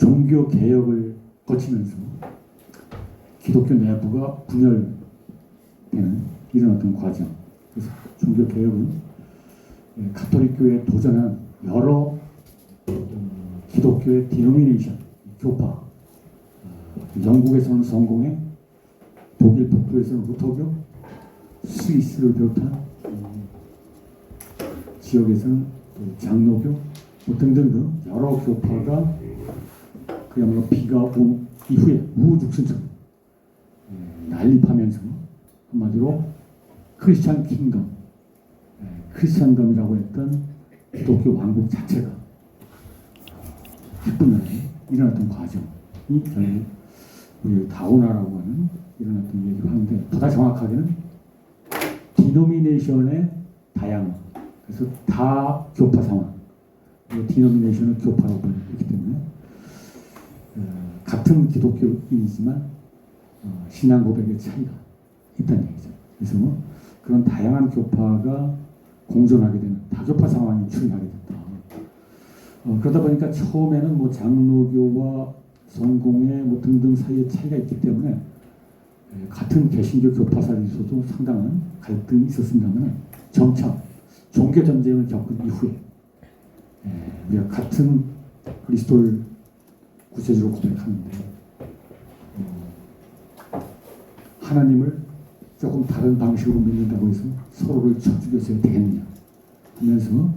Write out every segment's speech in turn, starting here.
종교 개혁을 거치면서 기독교 내부가 분열되는 이런 어떤 과정. 그래서 종교 개혁은 가톨릭교에 도전한 여러 기독교의 디노미네이션, 교파, 영국에서는 성공회, 독일 북부에서는 루터교, 스위스를 비롯한 지역에서는 또 장로교 등등 여러 교파가 그야말로 비가 온 이후에 우후죽순처럼 난립하면서 한마디로 크리스찬 킹덤, 크리스찬덤이라고 했던 기독교 왕국 자체가 햇분하게 일어났던 과정이 결국 우리 다오나라고 하는 일어났던 얘기를 하는데, 보다 정확하게는 디노미네이션의 다양화, 그래서 다 교파 상황, 디노미네이션을 교파라고 부르기 때문에 같은 기독교인이지만 신앙 고백의 차이가 있다는 얘기죠. 그래서 그런 다양한 교파가 공존하게 되는 다교파 상황이 출현하게 됐다. 그러다 보니까 처음에는 뭐 장로교와 성공회 뭐 등등 사이에 차이가 있기 때문에 같은 개신교 교파 사이에서도 상당한 갈등이 있었습니다만, 점차 종교 전쟁을 겪은 이후에 우리가 같은 그리스도를 구체적으로 고백하는데 하나님을 조금 다른 방식으로 믿는다고 해서 서로를 쳐 죽였어야 되겠느냐 하면서,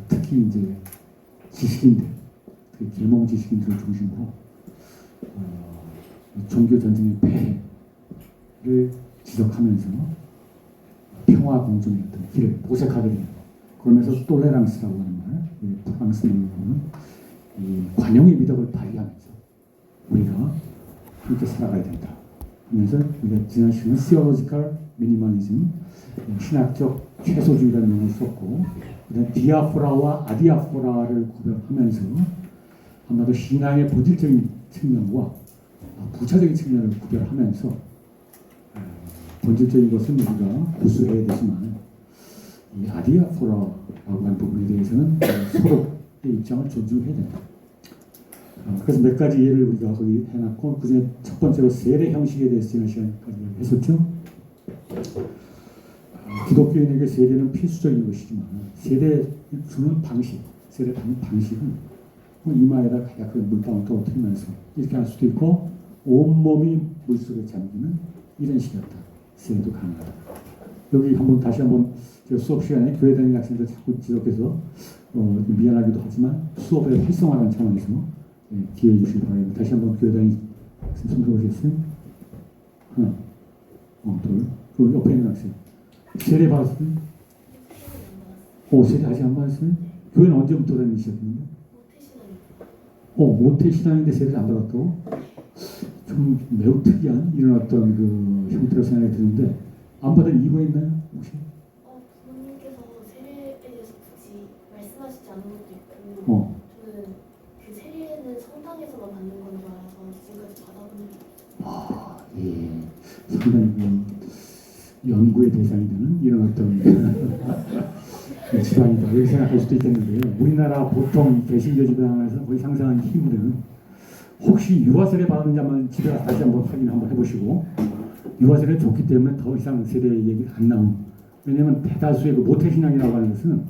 특히 이제 지식인들, 특히 계몽 지식인들을 중심으로 종교 전쟁의 폐해를 지적하면서 평화 공존의 어떤 길을 모색하게 됩니다. 그러면서 톨레랑스라고 하는 말, 프랑스 말로는 이 관용의 미덕을 발휘하면서 우리가 함께 살아가야 된다 하면서, 우리가 지난 시간에 theological minimalism, 신학적 최소주의라는 용어를 썼고, 그다음 디아포라와 아디아포라를 구별하면서 아마도 신앙의 본질적인 측면과 부차적인 측면을 구별하면서, 본질적인 것은 우리가 구수해야 되지만 이 아디아포라라고 하는 부분에 대해서는 서로의 입장을 존중해야 된다. 그래서 몇 가지 예를 우리가 거기 해놨고, 그 중에 첫 번째로 세례 형식에 대해서 지난 시간까지 했었죠. 기독교인에게 세례는 필수적인 것이지만 세례 주는 방식, 세례 받는 방식은 이마에다 가볍게 물방울 떨어뜨리면서 이렇게 할 수도 있고, 온몸이 물속에 잠기는 이런 식이었다. 세례도 가능하다. 여기 한번 다시 한번 수업 시간에 교회 다니는 학생들 자꾸 지적해서 미안하기도 하지만 수업의 활성화라는 차원에서 기회해 주시기 바랍니다. 다시 한번 교회 다니는 학생 손 들어오시겠어요? 하나, 둘, 그 옆에 있는 학생. 세례 받았어요? 세례 아직 안 받았어요? 교회는 언제부터 다니기 시작했는데? 모태신앙인데 세례를 안 받았다고? 좀 매우 특이한 이런 어떤 그 형태로 생각이 드는데, 안 받은 이유가 있나요? 혹시? 부모님께서 세례에 대해서 굳이 말씀하시지 않은 것도 있고, 저는 그 세례는 성당에서만 받는 건 줄 알아서 지금까지 받아본 적이 없어요. 예, 상당히 연구의 대상이 되는 이런 어떤 집안이다 이렇게 생각할 수도 있겠는데요. 우리나라 보통 개신교 집안에서 거의 상상하기 힘든, 혹시 유아세례 받은 자만 집에 가서 다시 한번 확인 한번 해보시고, 유아세례 좋기 때문에 더 이상 세례 얘기 안 나옴. 왜냐하면 대다수의 그 모태신앙이라고 하는 것은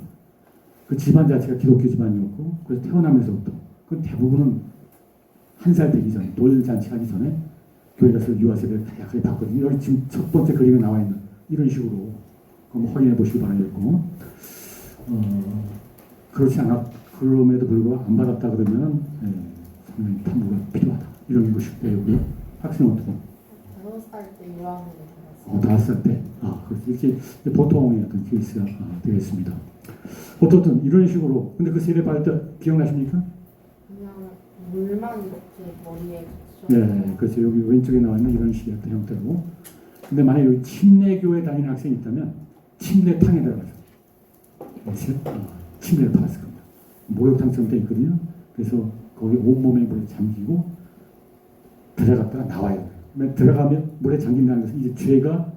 그 집안 자체가 기독교 집안이었고, 그래서 태어나면서부터 그 대부분은 한 살 되기 전에, 돌잔치 하기 전에 교회 가서 유아세례를 다양하게 받거든요. 여기 지금 첫 번째 그림에 나와 있는 이런 식으로 한번 확인해 보시기 바라겠고, 그렇지 않아, 그럼에도 불구하고 안 받았다 그러면 상당히 탐구가 필요하다 이런 것이 되고요. 학생 어떻게? 5살 때 유아세례 받았어요. 5살 때? 그렇지. 이렇게 보통의 어떤 케이스가 되겠습니다. 어떻든 이런 식으로, 근데 그 세례 받을 때 기억나십니까? 그냥 물만 이렇게 머리에 붙여. 네, 그래서 여기 왼쪽에 나와 있는 이런 식의 어떤 형태로. 근데 만약에 여기 침례교에 다니는 학생이 있다면 침례탕에 들어가서 침례를 받았을 겁니다. 목욕탕처럼 돼 있거든요. 그래서 거기 온몸에 물에 잠기고 들어갔다가 나와야 돼요. 들어가면 물에 잠긴다는 것은 이제 죄가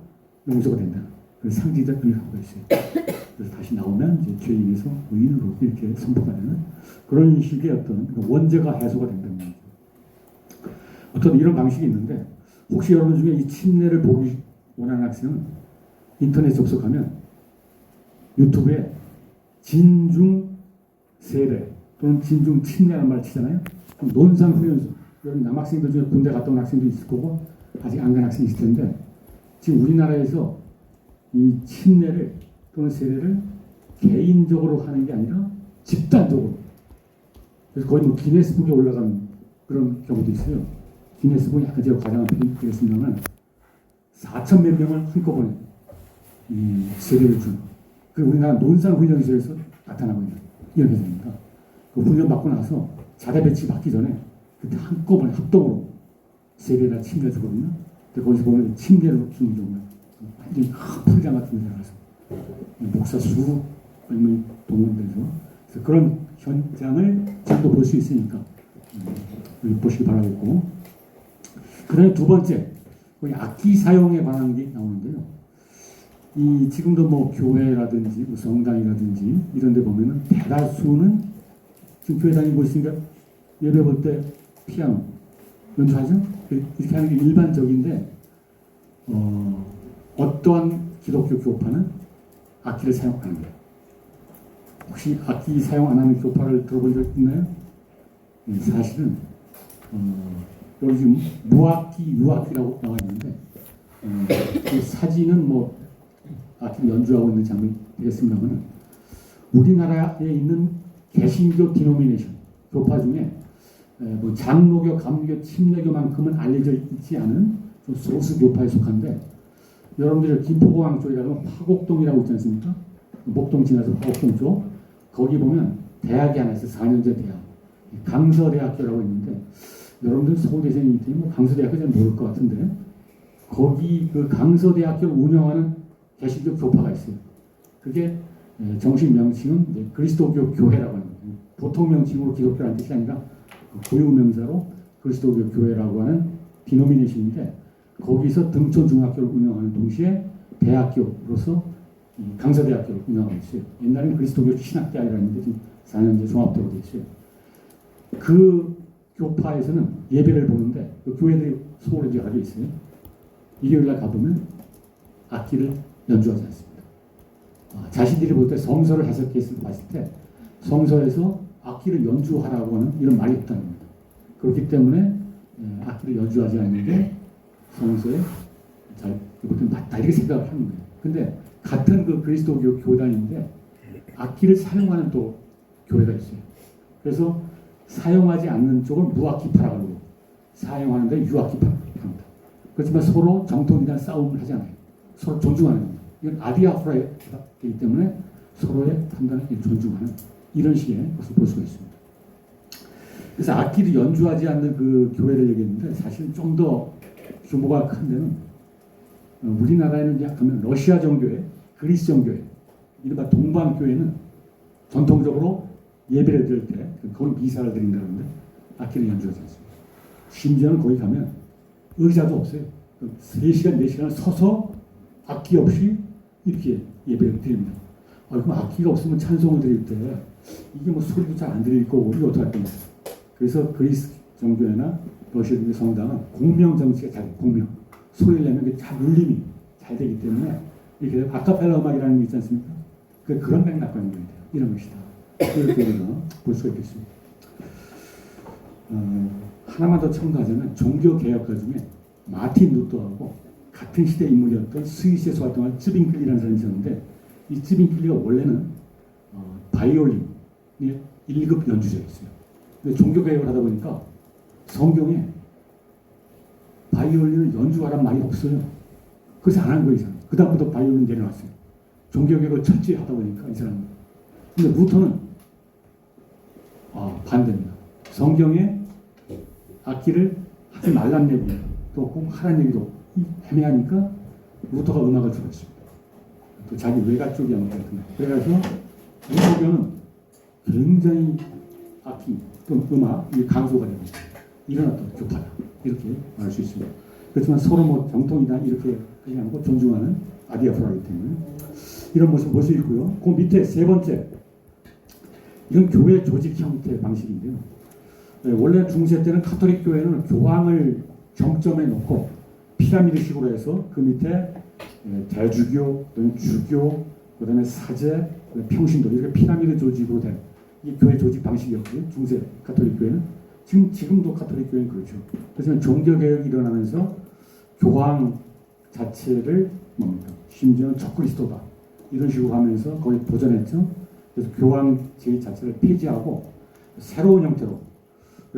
용서가 된다. 그래서 상징적 의미가 있어요. 그래서 다시 나오면 이제 죄에 인해서 의인으로 이렇게 선포가 되는 그런 식의 어떤 원죄가 해소가 된다는 거죠. 어떤 이런 방식이 있는데 혹시 여러분 중에 이 침례를 보기 원하는 학생은 인터넷 접속하면 유튜브에 진중 세례 또는 진중 침례라는 말 치잖아요. 그럼 논산 훈련소 여러분 남학생들 중에 군대 갔다 온 학생도 있을 거고 아직 안 간 학생이 있을 텐데 지금 우리나라에서 이 침례를 또는 세례를 개인적으로 하는 게 아니라 집단적으로 그래서 거의 뭐 기네스북에 올라간 그런 경우도 있어요. 기네스북이 약간 제가 과장한 표현이겠습니다만 4천 몇 명을 한꺼번에 이 세례를 준 그 우리나라 논산훈련소에서 나타나고 있는 이런 회사입니다. 그 훈련 받고 나서 자대 배치 받기 전에 그때 한꺼번에 합동으로 세례나 침례를 주거든요. 근데 거기서 보면 침례를 주는 경우가 완전히 큰 풀장 같은 데 가서 목사 수백 명이 동원돼서 그래서 그런 현장을 지금도 볼 수 있으니까 보시기 바라겠고 그 다음에 두 번째 거기 악기 사용에 관한 게 나오는데요. 이 지금도 뭐 교회라든지 뭐 성당이라든지 이런 데 보면은 대다수는 지금 교회 다니고 있으니까 예배 볼 때 피아노 연주하죠? 이렇게 하는 게 일반적인데 어떠한 기독교 교파는 악기를 사용 안 합니다. 혹시 악기 사용 안 하는 교파를 들어본 적 있나요? 네, 사실은 여기 지금 무악기, 유악기라고 나와 있는데 그 사진은 뭐 악기를 연주하고 있는 장면이 되겠습니다만 우리나라에 있는 개신교 디노미네이션 교파 중에 뭐 장로교, 감리교, 침례교만큼은 알려져 있지 않은 좀 소수 교파에 속한데 여러분들 김포공항 쪽에 가면 화곡동이라고 있지 않습니까? 목동 지나서 화곡동 쪽 거기 보면 대학이 하나 있어요. 4년제 대학 강서대학교라고 있는데 여러분들 서울대생이기 때문에 뭐 강서대학교 잘 모를 것 같은데 거기 그 강서대학교를 운영하는 개신교 교파가 있어요. 그게 정식 명칭은 그리스도교 교회라고 하는 거예요. 보통 명칭으로 기독교라는 뜻이 아니라 고유 명사로 그리스도교 교회라고 하는 디노미네이션인데 거기서 등촌중학교를 운영하는 동시에 대학교로서 강서대학교를 운영하고 있어요. 옛날에는 그리스도교 신학대학이라는데 지금 4년제 종합대로 되어 있어요. 그 교파에서는 예배를 보는데 그 교회들이 서울에 가져 있어요. 일요일날 가보면 악기를 연주하지 않습니다. 자신들이 볼 때 성서를 해석했을 때 봤을 때 성서에서 악기를 연주하라고 하는 이런 말이 없다는 겁니다. 그렇기 때문에 악기를 연주하지 않는 게 성서에 잘 맞다 이렇게 생각을 하는 거예요. 근데 같은 그 그리스도교 교단인데 악기를 사용하는 또 교회가 있어요. 그래서 사용하지 않는 쪽을 무악기파라고 하고 사용하는데 유악기파라고 합니다. 그렇지만 서로 정통이나 싸움을 하지 않아요. 서로 존중하는 겁니다. 이건 아디아프라이기 때문에 서로의 판단을 존중하는 이런 식의 것을 볼 수가 있습니다. 그래서 악기를 연주하지 않는 그 교회를 얘기했는데 사실은 좀 더 규모가 큰 데는 우리나라에는 약하면 러시아 정교회, 그리스 정교회, 이른바 동방교회는 전통적으로 예배를 드릴 때 거기 미사를 드린다는데 악기를 연주하지 않습니다. 심지어는 거기 가면 의자도 없어요. 3시간, 4시간 서서 악기 없이 이렇게 예배를 드립니다. 그럼 악기가 없으면 찬송을 드릴 때 이게 뭐 소리도 잘 안 들릴 거고 우리가 어떻게 할 겁니까? 그래서 그리스 정교회나 러시아 성당은 공명 정치가 잘 공명 소리를 내면 잘 울림이 잘 되기 때문에 이렇게 아카펠라 음악이라는 게 있지 않습니까? 그런 맥락과 연결이 돼요. 이런 것이다. 이렇게 우리가 볼 수가 있겠습니다. 하나만 더 첨가하자면 종교개혁가 중에 마틴 루터하고 같은 시대 인물이었던 스위스에서 활동한 쯔빙클리라는 사람이 있었는데 이 쯔빙클리가 원래는 바이올린의 1급 연주자였어요. 근데 종교개혁을 하다 보니까 성경에 바이올린을 연주하라는 말이 없어요. 그래서 안 한 거예요, 이 사람. 그 다음부터 바이올린 내려놨어요. 종교개혁을 철저히 하다 보니까 이 사람은. 근데 루터는 반대입니다. 성경에 악기를 하지 말란 얘기도 없고 하란 얘기도 없고 애매하니까 루터가 음악을 들었습니다. 또 자기 외가 쪽이 아무튼 그래서 루터교는 굉장히 악기 또 음악이 강조가 되고 이런 어떤 교파다 이렇게 말할 수 있습니다. 그렇지만 서로 뭐 정통이다 이렇게 하지 않고 존중하는 아디아프라이기 때문에 이런 모습을 볼 수 있고요. 그 밑에 세 번째 이건 교회 조직 형태 방식인데요. 원래 중세 때는 카톨릭 교회는 교황을 정점에 놓고 피라미드식으로 해서 그 밑에 대주교, 주교, 그다음에 사제, 평신도 이렇게 피라미드 조직으로 된 이 교회 조직 방식이었고요. 중세 카톨릭 교회는 지금도 카톨릭 교회는 그렇죠. 그래서 종교 개혁이 일어나면서 교황 자체를 뭡니까? 심지어는 적그리스도다 이런 식으로 하면서 거의 보존했죠. 그래서 교황제 자체를 폐지하고 새로운 형태로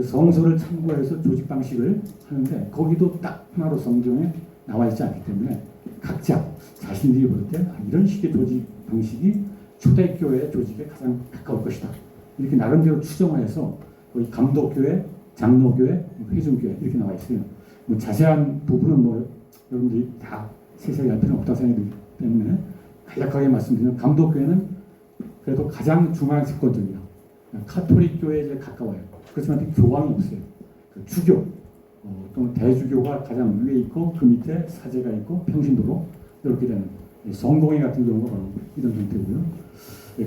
성서를 참고해서 조직 방식을 하는데 거기도 딱 하나로 성경에 나와 있지 않기 때문에 각자 자신들이 볼 때 이런 식의 조직 방식이 초대교회 조직에 가장 가까울 것이다. 이렇게 나름대로 추정을 해서 거의 감독교회, 장로교회, 회중교회 이렇게 나와 있어요. 뭐 자세한 부분은 뭐 여러분들이 다 세세하게 알 필요는 없다고 생각이 들기 때문에 간략하게 말씀드리면 감독교회는 그래도 가장 중앙집권적이에요. 카톨릭 교회에 가까워요. 그렇지만 교황이 없어요. 그 주교 또는 대주교가 가장 위에 있고 그 밑에 사제가 있고 평신도로 이렇게 되는 성공회 같은 경우가 바로 이런 형태고요.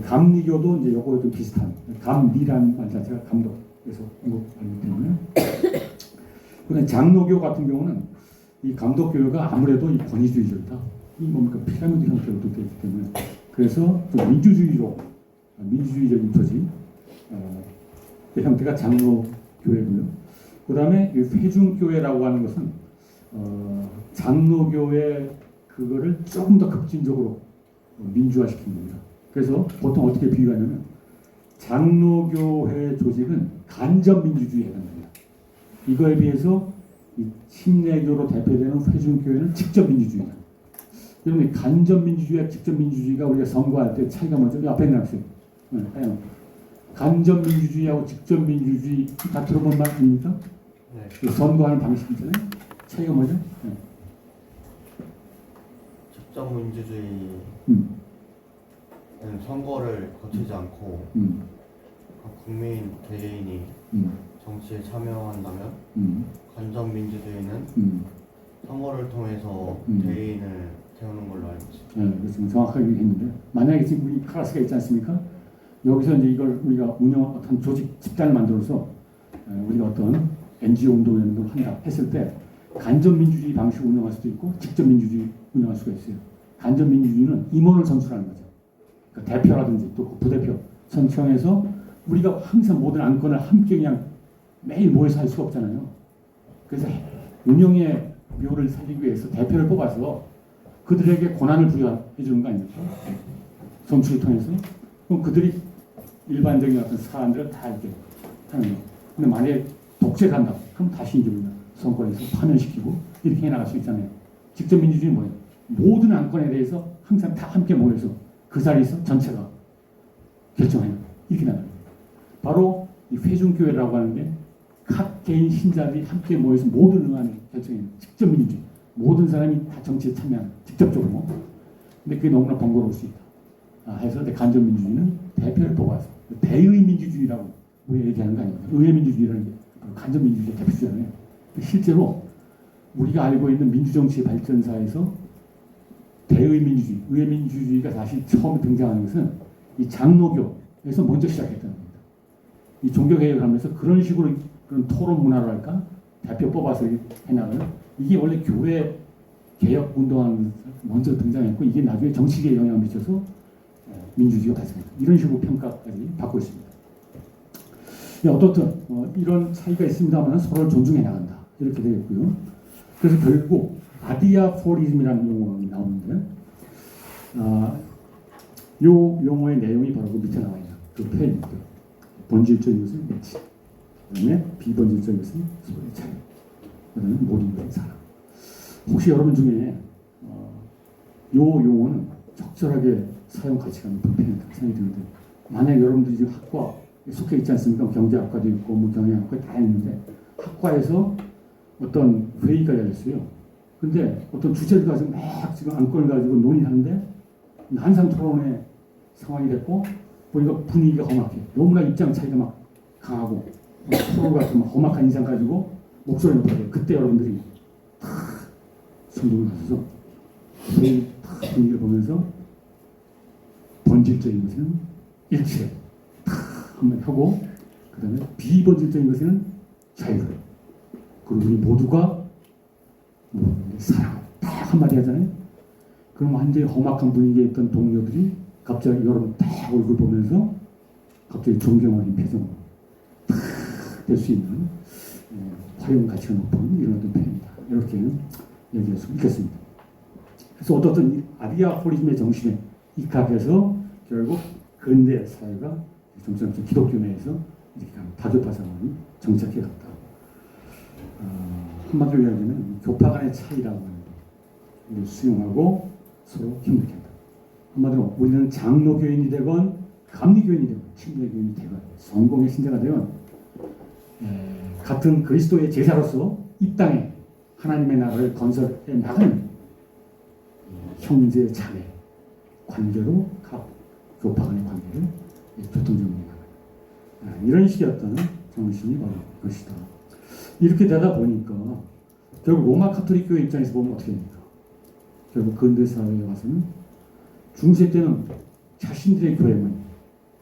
감리교도 이제 요거 좀 비슷한 감리란 말 자체가 감독에서 언급하기 때문에 그다음 장로교 같은 경우는 이 감독교회가 아무래도 이 권위주의적이다. 이 뭡니까 피라미드 형태로 되어 있기 때문에 그래서 좀 민주주의적인 조직 그 형태가 장로교회고요. 그 다음에 회중교회라고 하는 것은 장로교회 그거를 조금 더 급진적으로 민주화시킨 겁니다. 그래서 보통 어떻게 비유하냐면 장로교회 조직은 간접민주주의에 해당합니다. 이거에 비해서 이 침례교로 대표되는 회중교회는 직접민주주의다. 여러분 간접민주주의와 직접민주주의가 우리가 선거할 때 차이가 뭐죠? 앞에 나왔어요. 간접민주주의하고 직접민주주의 다 들어본 말 아닙니까? 네. 선거하는 방식 있잖아요. 차이가 뭐죠? 네. 직접민주주의는 선거를 거치지 않고 국민 개개인이 정치에 참여한다면 간접민주주의는 선거를 통해서 대의인을 세우는 걸로 알고 있습니다. 네, 그렇죠. 정확하게 했는데 만약에 지금 우리 클래스가 있지 않습니까? 여기서 이제 이걸 우리가 어떤 조직 집단을 만들어서 우리가 어떤 NGO 운동을 한다 했을 때 간접민주주의 방식을 운영할 수도 있고 직접민주주의 운영할 수가 있어요. 간접민주주의는 임원을 선출하는 거죠. 그러니까 대표라든지 또 부대표 선출해서 우리가 항상 모든 안건을 함께 그냥 매일 모여서 할 수가 없잖아요. 그래서 운영의 묘를 살리기 위해서 대표를 뽑아서 그들에게 권한을 부여해 주는 거 아닙니까? 선출을 통해서. 그럼 그들이 일반적인 어떤 사안들을 다 이렇게 하는 거예요. 근데 만약에 독재를 한다. 그럼 다시 이제 우리가 선거에서 파면시키고 이렇게 해나갈 수 있잖아요. 직접 민주주의는 뭐예요? 모든 안건에 대해서 항상 다 함께 모여서 그 자리에서 전체가 결정해요. 이렇게 나가요. 바로 이 회중교회라고 하는 게 각 개인 신자들이 함께 모여서 모든 응안을 결정해요. 직접 민주주의. 모든 사람이 다 정치에 참여하는 직접적으로. 근데 그게 너무나 번거로울 수 있다. 해서 간접민주주의는 대표를 뽑아서 대의민주주의라고 우리가 얘기하는 거 아닙니까? 의회민주주의라는 게 간접민주주의 대표주잖아요. 실제로 우리가 알고 있는 민주정치의 발전사에서 대의민주주의, 의회민주주의가 다시 처음 등장하는 것은 이 장로교에서 먼저 시작했다는 겁니다. 이 종교개혁을 하면서 그런 식으로 그런 토론 문화를 할까? 대표 뽑아서 해나가는 이게 원래 교회 개혁 운동하는 먼저 등장했고 이게 나중에 정치계에 영향을 미쳐서 민주주의가 발생했다. 이런 식으로 평가까지 받고 있습니다. 어떻든 이런 차이가 있습니다만 서로를 존중해 나간다. 이렇게 되겠고요. 그래서 결국 아디아포리즘이라는 용어가 나오는데 이 용어의 내용이 바로 그 밑에 나와 있는 그 표현입니다. 본질적인 것은 매치, 그다음에 비본질적인 것은 소리 차이, 그다음에 몰입된 사람. 혹시 여러분 중에 이 용어는 적절하게 사용 가치가 높은 표현이라고 생각이 드는데 만약 여러분들이 지금 학과 속해 있지 않습니까? 경제학과도 있고 뭐 경영학과 다 있는데 학과에서 어떤 회의가 열렸어요. 근데 어떤 주제를 가지고 막 지금 안건을 가지고 논의하는데 한상 토론의 상황이 됐고 보니까 분위기가 험악해. 너무나 입장 차이가 막 강하고 토론 같은 막 험악한 인상 가지고 목소리가 높아져요. 그때 여러분들이 탁 성공을 하셔서 회의 탁 분위기를 보면서 본질적인 것은 일치해 탁 한번 하고 그 다음에 비본질적인 것은 자유. 그리고 우리 모두가 사랑. 딱 한마디 하잖아요. 그럼 완전히 험악한 분위기에 있던 동료들이 갑자기 여러분 딱 얼굴 보면서 갑자기 존경하는 표정으로 탁 될 수 있는 활용 가치가 높은 이런 어떤 표현이다. 이렇게 얘기할 수 있겠습니다. 그래서 어떻든 아리아포리즘의 정신에 입각해서 결국 근대 사회가 점점 기독교 내에서 이렇게 다교파 상황이 정착해 갔다. 한마디로 이야기하면 교파 간의 차이라고 하는 걸 수용하고 서로 힘들게 한다. 한마디로 우리는 장로교인이 되건 감리교인이 되건 침례교인이 되건 성공의 신자가 되건 같은 그리스도의 제자로서 이 땅에 하나님의 나라를 건설해 나가는 형제 자매 관계로 각 교파 간의 관계를 교통정리하는 이런 식의 어떤 정신이 바로 것이다. 이렇게 되다 보니까 결국 로마 카톨릭 교회 입장에서 보면 어떻게 됩니까? 결국 근대 사회에 와서는 중세 때는 자신들의 교회만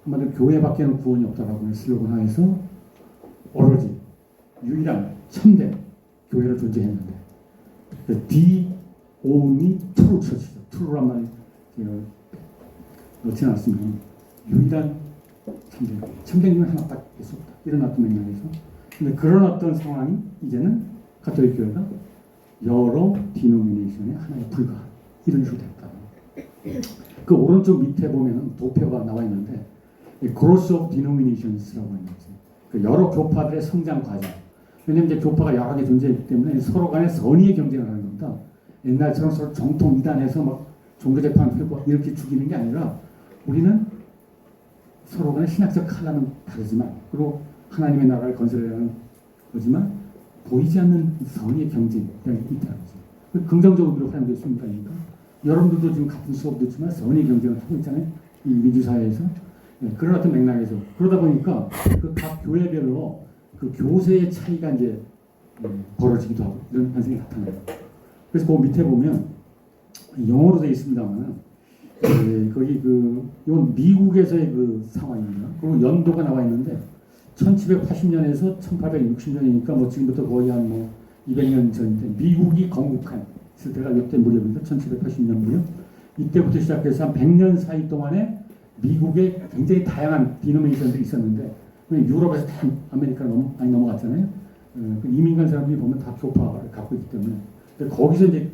한마디로 교회밖에는 구원이 없다라고 슬로건 하에서 오로지 유일한 참된 교회로 존재했는데 The only true church죠. true란 말이 제가 넣지 않았으면 유일한 참된 교회 하나 딱 있었다. 이런 어떤 맥락에서 근데 그런 어떤 상황이 이제는 가톨릭 교회가 여러 디노미네이션의 하나에 불과한 이런 식으로 됐다. 그 오른쪽 밑에 보면은 도표가 나와 있는데 Growth of Denominations라고 하는 거죠. 그 여러 교파들의 성장 과정. 왜냐면 이제 교파가 여러 개 존재했기 때문에 서로 간에 선의의 경쟁을 하는 겁니다. 옛날처럼 서로 정통 이단해서 막 종교재판 펴고 이렇게 죽이는 게 아니라 우리는 서로 간에 신학적 칼라는 다르지만 그리고 하나님의 나라를 건설하는 거지만 보이지 않는 선의의 경쟁이 있다는 거죠. 긍정적으로 활용될 수 있는 거 아닙니까? 여러분들도 지금 같은 수업 듣지만 선의의 경쟁을 하고 있잖아요. 이 민주사회에서. 그런 어떤 맥락에서 그러다 보니까 그 각 교회별로 그 교세의 차이가 이제 벌어지기도 하고 이런 현상이 나타나요. 그래서 그 밑에 보면 영어로 되어 있습니다만 거기 이건 미국에서의 그 상황입니다. 그리고 연도가 나와 있는데 1780년에서 1860년이니까 뭐 지금부터 거의 한 뭐 200년 전인데 미국이 건국한 있을 때가 이때 무렵입니다. 1780년 무렵. 이때부터 시작해서 한 100년 사이 동안에 미국에 굉장히 다양한 디노미네이션들이 있었는데 유럽에서 다 아메리카로 많이 넘어갔잖아요. 이민 간 사람들이 보면 다 교파를 갖고 있기 때문에 거기서 이제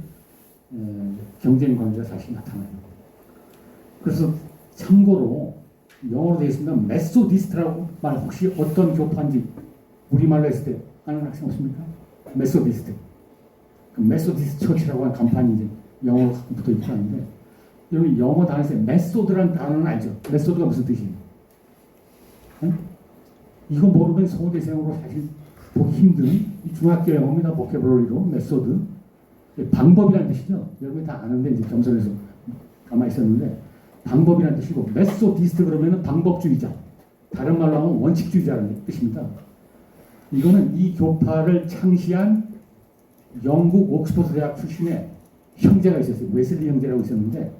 경쟁 관계가 사실 나타나요. 그래서 참고로 영어로 되어 있습니다. 메소디스트라고 말 혹시 어떤 교파인지 우리말로 했을 때 아는 학생 없습니까? 메소디스트. 그 메소디스트 처치라고 하는 간판이 이제 영어로 붙어 있고 하는데 여기 영어 단어에서 메소드라는 단어는 알죠? 메소드가 무슨 뜻이에요? 응? 이거 모르면 서울대생으로 사실 보기 힘든 중학교 영어입니다. 보케블러리로 메소드 방법이라는 뜻이죠. 여러분이 다 아는데 이제 겸손해서 가만히 있었는데 방법이라는 뜻이고 메소디스트 그러면은 방법주의자 다른 말로 하면 원칙주의자라는 뜻입니다. 이거는 이 교파를 창시한 영국 옥스퍼드 대학 출신의 형제가 있었어요. 웨슬리 형제라고 있었는데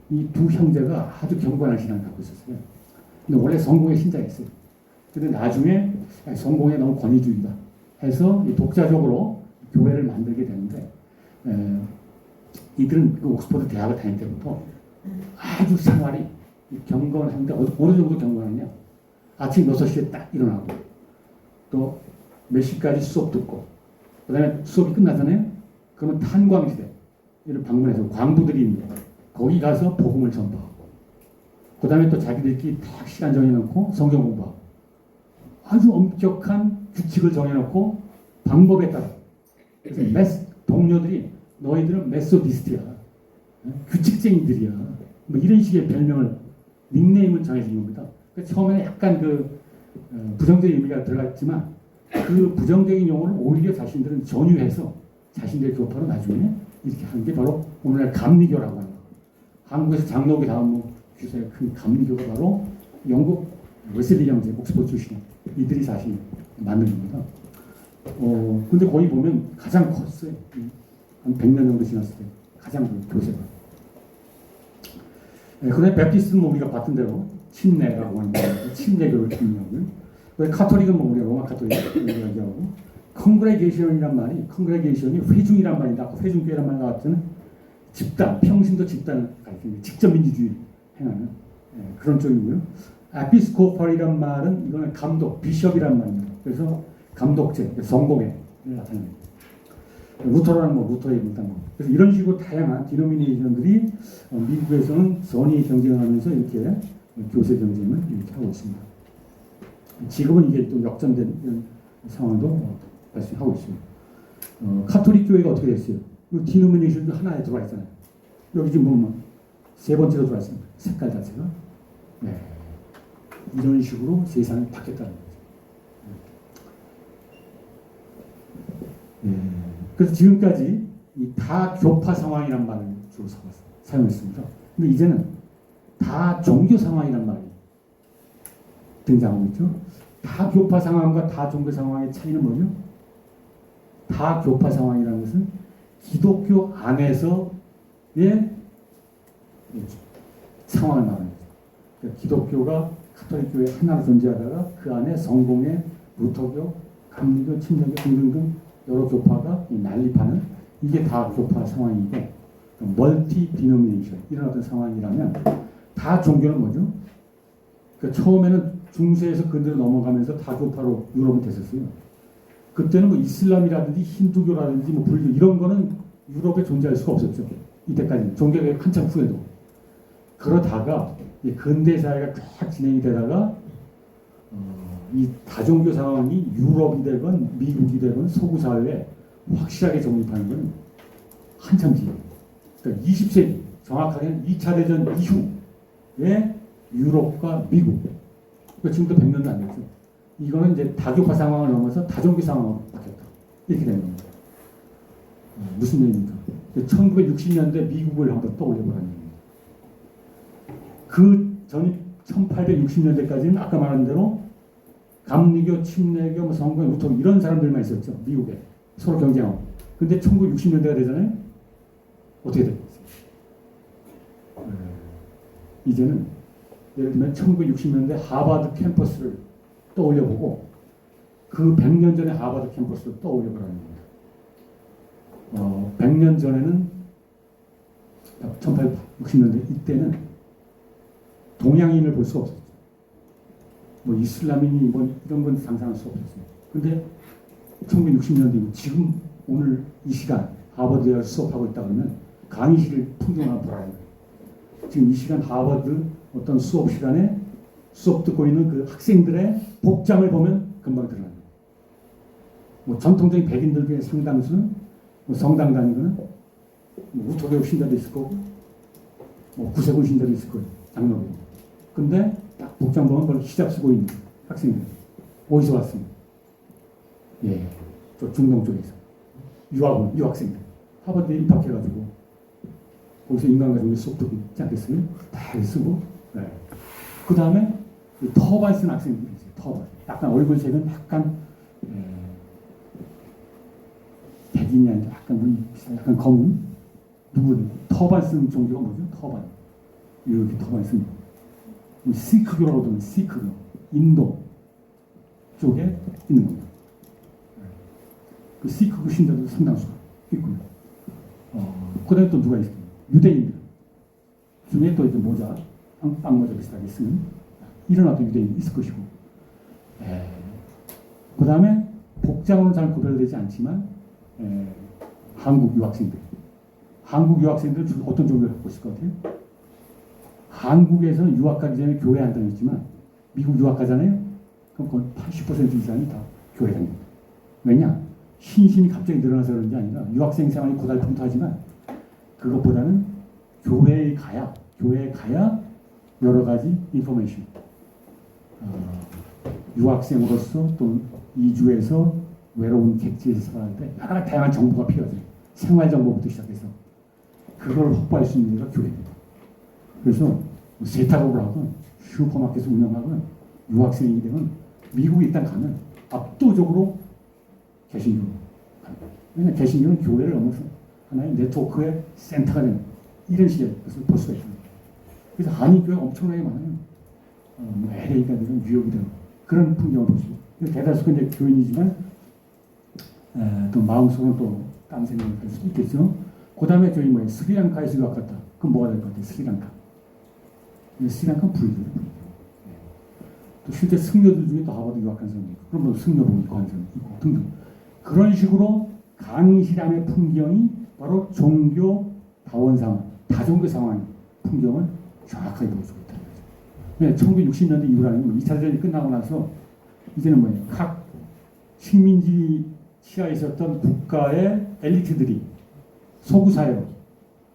이 두 형제가 아주 경건한 신앙을 갖고 있었어요. 근데 원래 성공의 신자였어요. 근데 나중에 성공에 너무 권위주의다 해서 독자적으로 교회를 만들게 되는데 이들은 그 옥스퍼드 대학을 다닐 때부터 아주 생활이 경건한데 어느 정도 경건하냐 아침 6시에 딱 일어나고 또 몇 시까지 수업 듣고 그 다음에 수업이 끝나잖아요. 그러면 탄광지대 이를 방문해서 광부들이 있는데 거기 가서 복음을 전파하고 그 다음에 또 자기들끼리 딱 시간 정해놓고 성경 공부하고 아주 엄격한 규칙을 정해놓고 방법에 따라 그래서 동료들이 너희들은 메소디스트야 규칙쟁이들이야 뭐 이런 식의 별명을 닉네임을 정해준 겁니다. 그러니까 처음에는 약간 부정적인 의미가 들어갔지만 그 부정적인 용어를 오히려 자신들은 전유해서 자신들의 교파로 나중에 이렇게 하는 게 바로 오늘날 감리교라고 하는 거예요. 한국에서 장로교 다음 규세가 큰 감리교가 바로 영국 웨슬리 형제 옥스퍼드 출신 이들이 사실 만든 겁니다. 근데 거기 보면 가장 컸어요. 한 100년 정도 지났을 때 가장 교세가. 그다음에 베프티스트는 우리가 봤던 대로 침례라고 하는 침례교를 통하고요. 왜 카톨릭은 뭐 우리가 로마 카톨릭 얘기하고 컨그레게이션이란 말이 컨그레게이션이 회중이란 말인데 아까 회중교회란 말 나왔잖아요. 집단, 평신도 집단을 가리키는 직접 민주주의 행하는 그런 쪽이고요. 에피스코팔이란 말은 이거는 감독, 비숍이란 말입니다. 그래서 감독제, 성공회를 나타냅니다. 루터라는 뭐 루터의 일단 뭐. 그래서 이런 식으로 다양한 디노미네이션들이 미국에서는 선의 경쟁을 하면서 이렇게 교세 경쟁을 이렇게 하고 있습니다. 지금은 이게 또 역전된 이런 상황도 발생하고 있습니다. 카톨릭 교회가 어떻게 됐어요? 디노미네이션도 하나에 들어와 있잖아요. 여기 지금 보면 세 번째로 들어와 있습니다. 색깔 자체가. 네. 이런 식으로 세상이 바뀌었다는 거죠. 그래서 지금까지 이 다교파 상황이란 말을 주로 사용했습니다. 근데 이제는 다종교 상황이란 말이 등장하고 있죠. 다교파 상황과 다종교 상황의 차이는 뭐죠? 다교파 상황이라는 것은 기독교 안에서의 상황을 말하는 거죠. 그러니까 기독교가 카톨릭 교회 하나로 존재하다가 그 안에 성공회, 루터교, 감리교, 침례교 등등등 여러 교파가 난립하는 이게 다 교파 상황이고 멀티 디노미네이션 이런 어떤 상황이라면 다 종교는 뭐죠? 그러니까 처음에는 중세에서 근대로 넘어가면서 다 교파로 유럽은 됐었어요. 그때는 뭐 이슬람이라든지 힌두교라든지 뭐 불교 이런 거는 유럽에 존재할 수가 없었죠. 이때까지는 종교개혁 한참 후에도. 그러다가 근대 사회가 쫙 진행이 되다가 이 다종교 상황이 유럽이 되건 미국이 되건 서구 사회에 확실하게 정립하는 건 한참 뒤에. 그러니까 20세기 정확하게는 2차 대전 이후에 유럽과 미국. 그러니까 지금도 100년도 안 됐죠. 이거는 이제 다교파 상황을 넘어서 다종교 상황으로 바뀌었다. 이렇게 된 겁니다. 무슨 얘기입니까? 1960년대 미국을 한번 떠올려보라는 얘기입니다. 그 전이 1860년대까지는 아까 말한 대로 감리교, 침례교, 뭐 성공, 루터 이런 사람들만 있었죠. 미국에 서로 경쟁하고. 근데 1960년대가 되잖아요. 어떻게 됐어요? 이제는 예를 들면 1960년대 하버드 캠퍼스를 떠올려보고 그 100년 전에 하버드 캠퍼스를 떠올려보라는 겁니다. 100년 전에는 1860년대 이때는 동양인을 볼 수 없었죠. 뭐 이슬람인이 뭐 이런 건 상상할 수 없었어요. 근데 1960년대 지금 오늘 이 시간 하버드에 수업하고 있다 그러면 강의실을 풍경하나 보라는 거예요. 지금 이 시간 하버드 어떤 수업 시간에 수업 듣고 있는 그 학생들의 복장을 보면 금방 드러나요. 뭐 전통적인 백인들 중에 상당수는 뭐 성당 다니거나 뭐 우토교 신자도 있을 거고 뭐 구세군 신자도 있을 거예요. 장로교. 근데 딱 복장 보면 뭘 히잡 쓰고 있는 학생들. 어디서 왔습니까? 예, 저 중동 쪽에서. 유학생들. 하버드에 입학해가지고 거기서 인간과 종교 수업 듣고 있지 않겠어요? 다 쓰고. 네. 그 다음에 터반 쓴 학생들이 있어요. 터반. 약간 얼굴색은 약간 백인이 아니라 약간 검은 누구는 터반 쓴 종교가 뭐죠? 터반. 이렇게 터반 쓴 시크교라고 하면 시크교. 인도 쪽에 있는 겁니다. 그 시크교 신자도 상당수가 있고요. 그 다음에 또 누가 있습니까? 유대인들 중에 또 이제 모자, 빵모자 비슷하게 쓰는 이런 어떤 유대인이 있을 것이고, 그 다음에 복장으로는 잘 구별되지 않지만 한국 유학생들 주로 어떤 종교를 갖고 있을 것 같아요? 한국에서는 유학 가기 전에 교회 안 다녔지만 미국 유학 가잖아요? 그럼 거의 80% 이상이 다 교회 다닙니다. 왜냐? 신심이 갑자기 늘어나서 그런 게 아니라 유학생 생활이 고달프하지만 그것보다는 교회에 가야 여러 가지 인포메이션 유학생으로서 또 이주해서 외로운 객지에서 살아갈 때 여러 가지 다양한 정보가 필요하죠. 생활 정보부터 시작해서 그걸 확보할 수 있는 데가 교회입니다. 그래서 세탁업을 하건 슈퍼마켓을 운영하건 유학생이 되면 미국에 일단 가면 압도적으로 개신교로 갑니다. 왜냐하면 개신교는 교회를 넘어서 하나의 네트워크의 센터가 되는 이런 식의 것을 볼 수가 있습니다. 그래서 한인교회가 엄청나게 많아요. 뭐 LA가 되든 뉴욕이 되든 그런 풍경을 보시고 대다수가 이제 교인이지만 또 마음속은 또 딴 생각을 할 수도 있겠죠. 그 다음에 저기 뭐예요? 스리랑카에서 유학갔다. 그럼 뭐가 될 것 같아요? 스리랑카. 스리랑카는 불교예요. 또 실제 승려들 중에 또 하버드 유학한 사람이 있고, 그럼 뭐 승려복 입고 한 사람이 있고 등등. 그런 식으로 강의실안의 풍경이 바로 종교 다원 상황, 다종교 상황 풍경을 정확하게 보여주고 있다는 거죠. 1960년대 이후라는 2차 대전이 끝나고 나서 이제는 뭐예요? 각 식민지 시야에 있었던 국가의 엘리트들이 소구사회로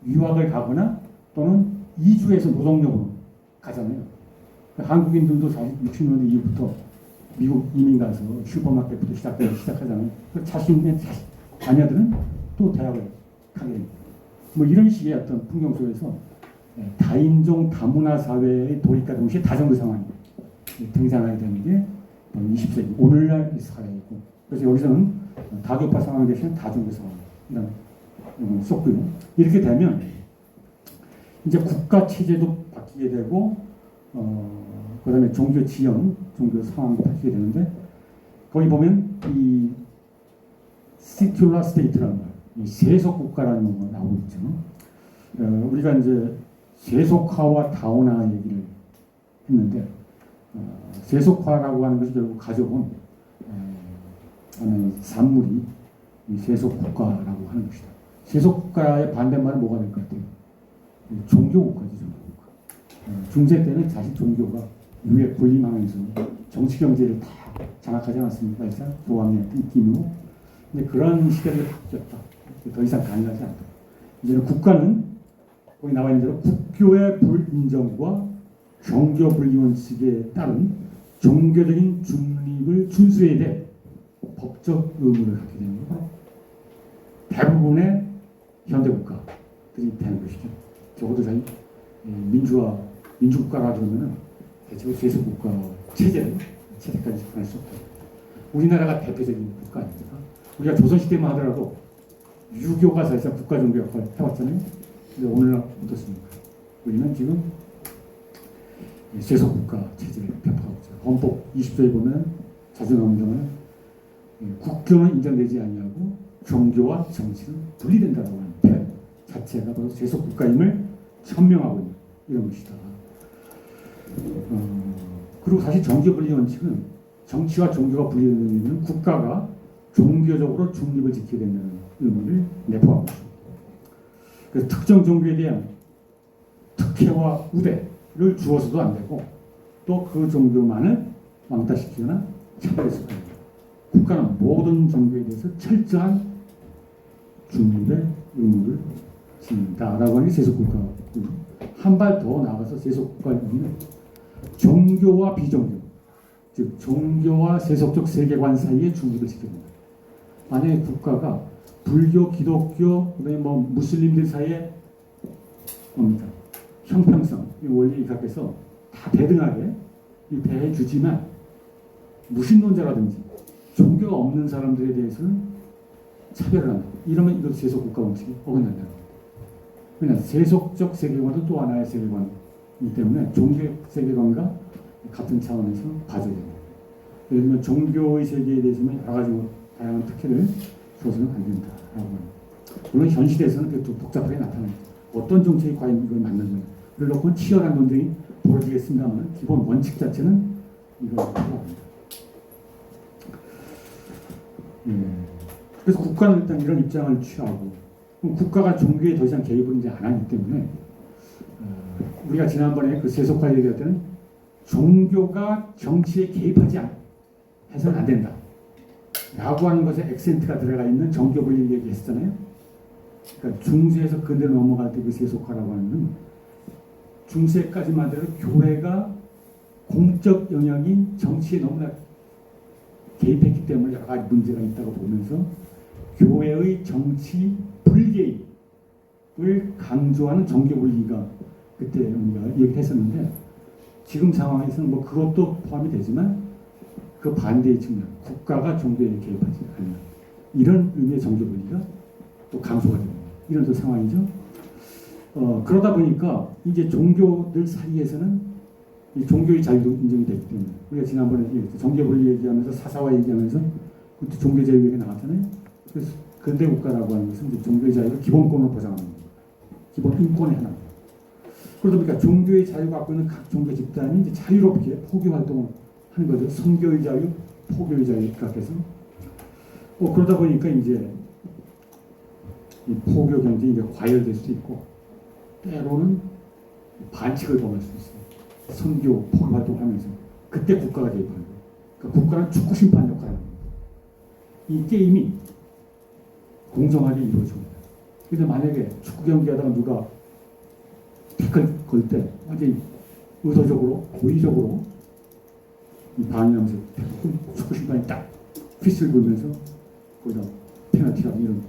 유학을 가거나 또는 이주해서 노동력으로 가잖아요. 한국인들도 사실 60년대 이후부터 미국 이민 가서 슈퍼마켓부터 시작하잖아요. 자신의 자녀들은 또 대학을 가게 됩니다. 뭐 이런 식의 어떤 풍경 속에서 다인종 다문화 사회의 도입과 동시에 다정교 상황이 등장하게 되는 게 20세기 오늘날 사회이고, 그래서 여기서는 다교파 상황 대신 다종교 상황이라는 썼고요. 이렇게 되면 이제 국가 체제도 바뀌게 되고 그다음에 종교 지형, 종교 상황도 바뀌게 되는데, 거기 보면 이 secular state라는 말, 이 세속 국가라는 거 나오고 있죠. 우리가 이제 세속화와 다원화 얘기를 했는데, 세속화라고 하는 것이 결국 가져온 산물이 이 세속 국가라고 하는 것이다. 세속 국가의 반대말은 뭐가 될 것 같아요? 종교 국가죠, 종교 국가. 중세 때는 사실 종교가 위에 군림하면서 정치 경제를 다 장악하지 않았습니까? 교황의 끼미로. 근데 그런 시대를 바뀌었다. 더 이상 가능하지 않다. 이제는 국가는 거기 나와 있는 대로 국교의 불인정과 종교 분리 원칙에 따른 종교적인 중립을 준수해야 될 법적 의무를 갖게 되는 거고, 대부분의 현대 국가들이 되는 것이죠. 적어도 사실 민주국가라 그러면은 대체로 세속국가 체제까지 접근할 수 없다. 우리나라가 대표적인 국가 아닙니까? 우리가 조선시대만 하더라도 유교가 사실상 국가종교 역할을 해왔잖아요. 근데 오늘날 어떻습니까? 우리는 지금 세속국가 체제를 펴고 있죠. 헌법 20조에 보면 자주나옵니다만 국교는 인정되지 아니하고 종교와 정치는 분리된다고 하는 표현 자체가 바로 세속국가임을 천명하고 있는 이런 것이다. 그리고 사실 종교 분리 원칙은 정치와 종교가 분리되는 의미는 국가가 종교적으로 중립을 지켜야 된다는 의미를 내포하고 있습니다. 그래서 특정 종교에 대한 특혜와 우대를 주어서도 안 되고, 또 그 종교만을 왕따시키거나 차별해서도 안 됩니다. 국가는 모든 종교에 대해서 철저한 중립의 의무를 짓는다라고 하는 게 세속국가고, 한 발 더 나아가서 세속국가의 의미는 종교와 비종교, 즉 종교와 세속적 세계관 사이의 중립을 지켜줍니다. 만약에 국가가 불교, 기독교, 그다음에 뭐 무슬림들 사이에 뭡니까? 형평성, 원리 각에서 다 대등하게 대해 주지만 무신론자라든지 종교가 없는 사람들에 대해서는 차별을 한다. 이러면 이것도 세속국가 원칙이 어긋난다는 겁니다. 왜냐하면 세속적 세계관은 또 하나의 세계관이기 때문에 종교 세계관과 같은 차원에서 봐줘야 됩니다. 예를 들면 종교의 세계에 대해서는 여러 가지 다양한 특혜를 줘서는 안 된다라고 합니다. 물론 현 시대에서는 그게 좀 복잡하게 나타납니다. 어떤 정책이 과연 이걸 맞는 걸 놓고 치열한 논쟁이 벌어지겠습니다만 기본 원칙 자체는 이걸 필요합니다. 그래서 국가는 일단 이런 입장을 취하고, 국가가 종교에 더 이상 개입을 이제 안 하기 때문에 우리가 지난번에 그 세속화 얘기할 때는 종교가 정치에 개입하지 해서는 안 된다 라고 하는 것에 액센트가 들어가 있는 정교 분리 얘기했잖아요. 그러니까 중세에서 근대로 넘어갈 때 그 세속화라고 하는 중세까지만 하더라도 교회가 공적 영역인 정치에 너무나 개입했기 때문에 여러 가지 문제가 있다고 보면서 교회의 정치 불개입을 강조하는 정교 분리가 그때 우리가 얘기했었는데, 지금 상황에서는 뭐 그것도 포함이 되지만 그 반대의 측면, 국가가 종교에 개입하지 않는 이런 의미의 정교 분리가 또 강조가 됩니다. 이런 또 상황이죠. 그러다 보니까 이제 종교들 사이에서는 이 종교의 자유도 인정이 되기 때문에 우리가 지난번에 정계분리 얘기하면서 사사화 얘기하면서 그때 종교 자유 얘기 나왔잖아요. 그래서 근대 국가라고 하는 것은 이제 종교의 자유를 기본권으로 보장하는 겁니다. 기본 인권의 하나입니다. 그러다 보니까 종교의 자유가 갖고 있는 각 종교 집단이 이제 자유롭게 포교 활동을 하는 거죠. 선교의 자유, 포교의 자유 각해서. 그러다 보니까 이제 이 포교 경쟁이 이제 과열될 수도 있고 때로는 반칙을 범할 수 있어요. 선교, 포교 활동하면서 그때 국가가 개입하는 거예요. 그러니까 국가는 축구 심판 역할을 합니다. 이 게임이 공정하게 이루어집니다. 그런데 만약에 축구 경기하다가 누가 태클 걸 때 완전히 의도적으로, 고의적으로 방해하면서 축구 심판이 딱 휘슬 불면서 거기다 페널티라고 이런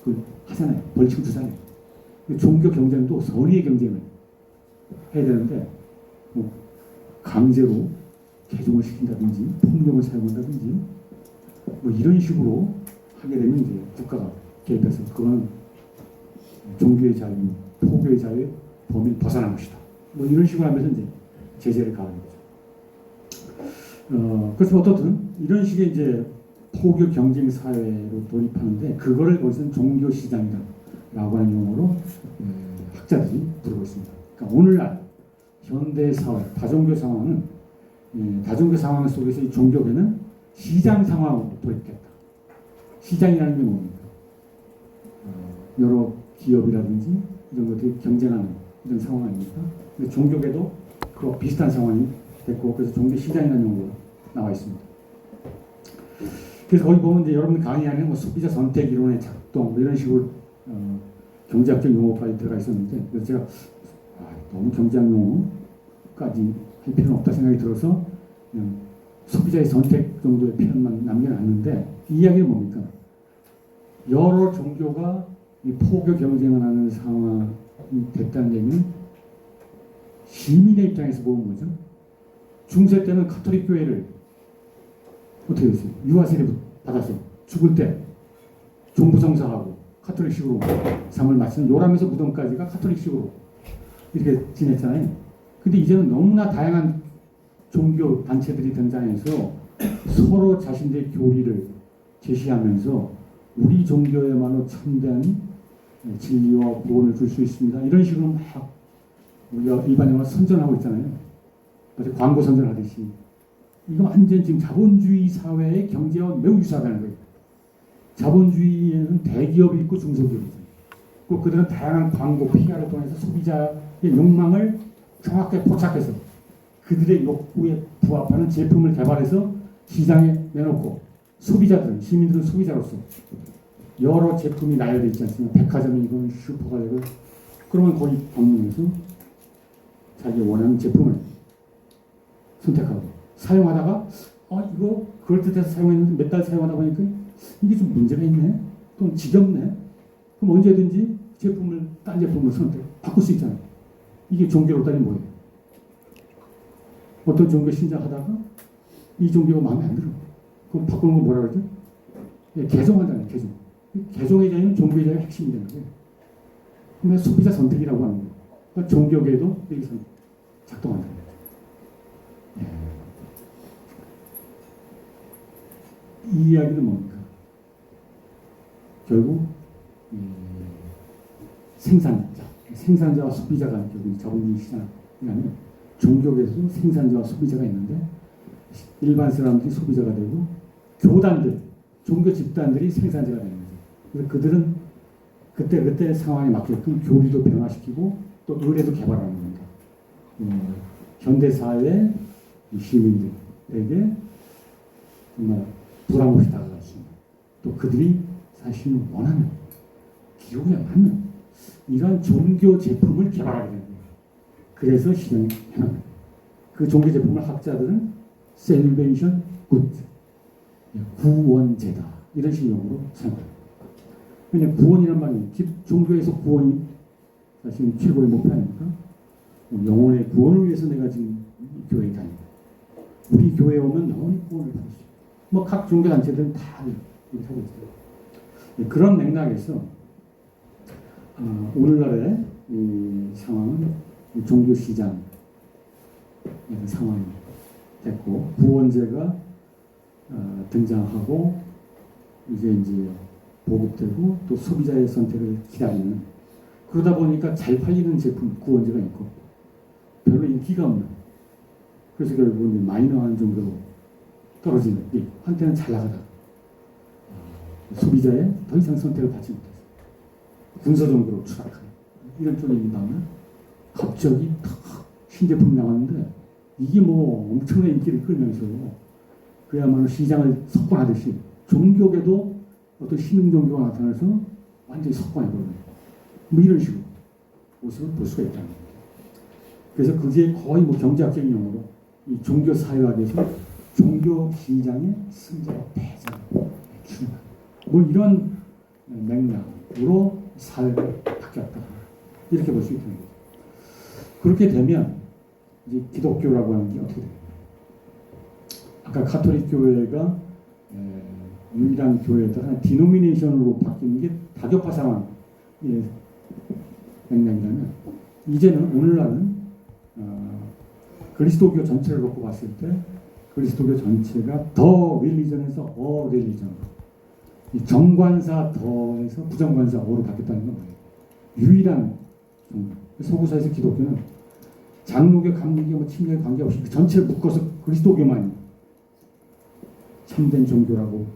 그 하잖아요. 벌칙 주잖아요. 종교 경쟁도 선의의 경쟁을 해야 되는데 뭐 강제로 개종을 시킨다든지 폭력을 사용한다든지 뭐 이런 식으로 하게 되면 이제 국가가 개입해서 그거는 종교의 자유, 포교의 자유 범위를 벗어난 것이다. 뭐 이런 식으로 하면서 이제 제재를 가하는 거죠. 그래서 어떻든 이런 식의 이제 포교 경쟁 사회로 돌입하는데 그거를 거기서는 종교 시장이다라고 하는 용어로 학자들이 부르고 있습니다. 그러니까 오늘날 현대 사회 다종교 상황은 다종교 상황 속에서 이 종교계는 시장 상황으로 돌입했다. 시장이라는 게 뭡니까? 여러 기업이라든지 이런 것들이 경쟁하는 이런 상황 아닙니까? 종교계도 그와 비슷한 상황이 됐고 그래서 종교 시장이라는 용어가 나와 있습니다. 그래서 거기 보면 이제 여러분 강의 안에 뭐 소비자 선택 이론의 작동 뭐 이런 식으로 경제학적 용어까지 들어가 있었는데 그래서 제가 너무 경제학 용어까지 할 필요는 없다 생각이 들어서 그냥 소비자의 선택 정도의 표현만 남겨놨는데 이 이야기는 뭡니까? 여러 종교가 이 포교 경쟁을 하는 상황이 됐다는 얘기는 시민의 입장에서 보는 거죠. 중세 때는 가톨릭 교회를 어떻게 됐어요? 유아 세례 받아서 죽을 때 종부성사하고 가톨릭식으로 삶을 마치는 요람에서 무덤까지가 가톨릭식으로 이렇게 지냈잖아요. 근데 이제는 너무나 다양한 종교 단체들이 등장해서 서로 자신들의 교리를 제시하면서 우리 종교에만로 참된 진리와 구원을 줄 수 있습니다. 이런 식으로 막 우리가 일반적으로 선전하고 있잖아요. 마치 광고 선전하듯이. 이거 완전 지금 자본주의 사회의 경제와 매우 유사하다는 거예요. 자본주의에는 대기업이 있고 중소기업이 있어요. 그 그들은 다양한 광고, PR을 통해서 소비자의 욕망을 정확하게 포착해서 그들의 욕구에 부합하는 제품을 개발해서 시장에 내놓고 소비자들은, 시민들은 소비자로서 여러 제품이 나열되어 있지 않습니까? 백화점이건 슈퍼가 되고 그러면 거기 방문해서 자기 원하는 제품을 선택하고 사용하다가 이거 그럴듯해서 사용했는데 몇 달 사용하다 보니까 이게 좀 문제가 있네 또는 지겹네 그럼 언제든지 제품을 딴 제품을 바꿀 수 있잖아요. 이게 종교로 따지면 뭐예요? 어떤 종교 신자하다가 이 종교가 마음에 안 들어 그럼 바꾸는 건 뭐라 그러죠? 개종한다는 개종. 개종의 자유는 종교의 자유의 핵심이 되는 거예요. 그러면 소비자 선택이라고 하는 거예요. 그러니까 종교계도 여기서 작동한다는 거예요. 이 이야기는 뭡니까? 결국 생산자와 소비자가 결국 자본주의 시장이 아니면 종교계에서도 생산자와 소비자가 있는데 일반 사람들이 소비자가 되고 교단들, 종교 집단들이 생산자가 되는 거죠. 그래서 그들은 그때 상황에 맞게끔 교리도 변화시키고 또 의례도 개발하는 겁니다. 현대 사회 시민들에게 정말 부담 없이 다가갈 수 있는 또 그들이 사실 원하는 기호에 맞는 이런 종교 제품을 개발하게 되는 거예요. 그래서 시장에 해나가요. 그 종교 제품을 학자들은 셀베이션 굿, 구원제다 이런 식으로 생각합니다. 왜냐하면 구원이란 말이 종교에서 구원이 사실 최고의 목표 아닙니까? 영혼의 구원을 위해서 내가 지금 교회에 다닙니다. 우리 교회에 오면 영혼의 구원을 받을 수 있고 각 종교 단체들은 다 이렇게 하고 있어요. 그런 맥락에서 오늘날의 이 상황은 종교 시장 이런 상황이 됐고 구원제가 등장하고 이제 보급되고 또 소비자의 선택을 기다리는 그러다 보니까 잘 팔리는 제품 구원제가 있고 별로 인기가 없는 그래서 결국은 마이너한 정도로 떨어지는 한때는 잘 나가다 소비자의 더 이상 선택을 받지 못해서 군서 정도로 추락하는 이런 쪽이 나오면 갑자기 탁 신제품이 나왔는데 이게 뭐 엄청난 인기를 끌면서 그야말로 시장을 석권하듯이 종교계도 어떤 신흥 종교가 나타나서 완전히 석권해버리는 뭐 이런 식으로 모습을 볼 수가 있다는 거예요. 그래서 그게 거의 뭐 경제학적인 용어로 이 종교 사회학에서 종교 시장의 승자와 패자로 출발 뭐 이런 맥락으로 사회가 바뀌었다 이렇게 볼 수 있는 거죠. 그렇게 되면 이제 기독교라고 하는 게 어떻게 됩니까? 아까 카톨릭 교회가 유일한 교회에서 하나 디노미네이션으로 바뀌는 게 다교파 상황의 맥락이라면 이제는 오늘날은 그리스도교 전체를 놓고 봤을 때 그리스도교 전체가 더 릴리전에서 어 릴리전으로 이 정관사 더에서 부정관사 어로 바뀌었다는 건 뭐예요? 유일한 종교. 서구사에서 기독교는 장로교, 감리교, 뭐 침례 관계없이 그 전체를 묶어서 그리스도교만이 참된 종교라고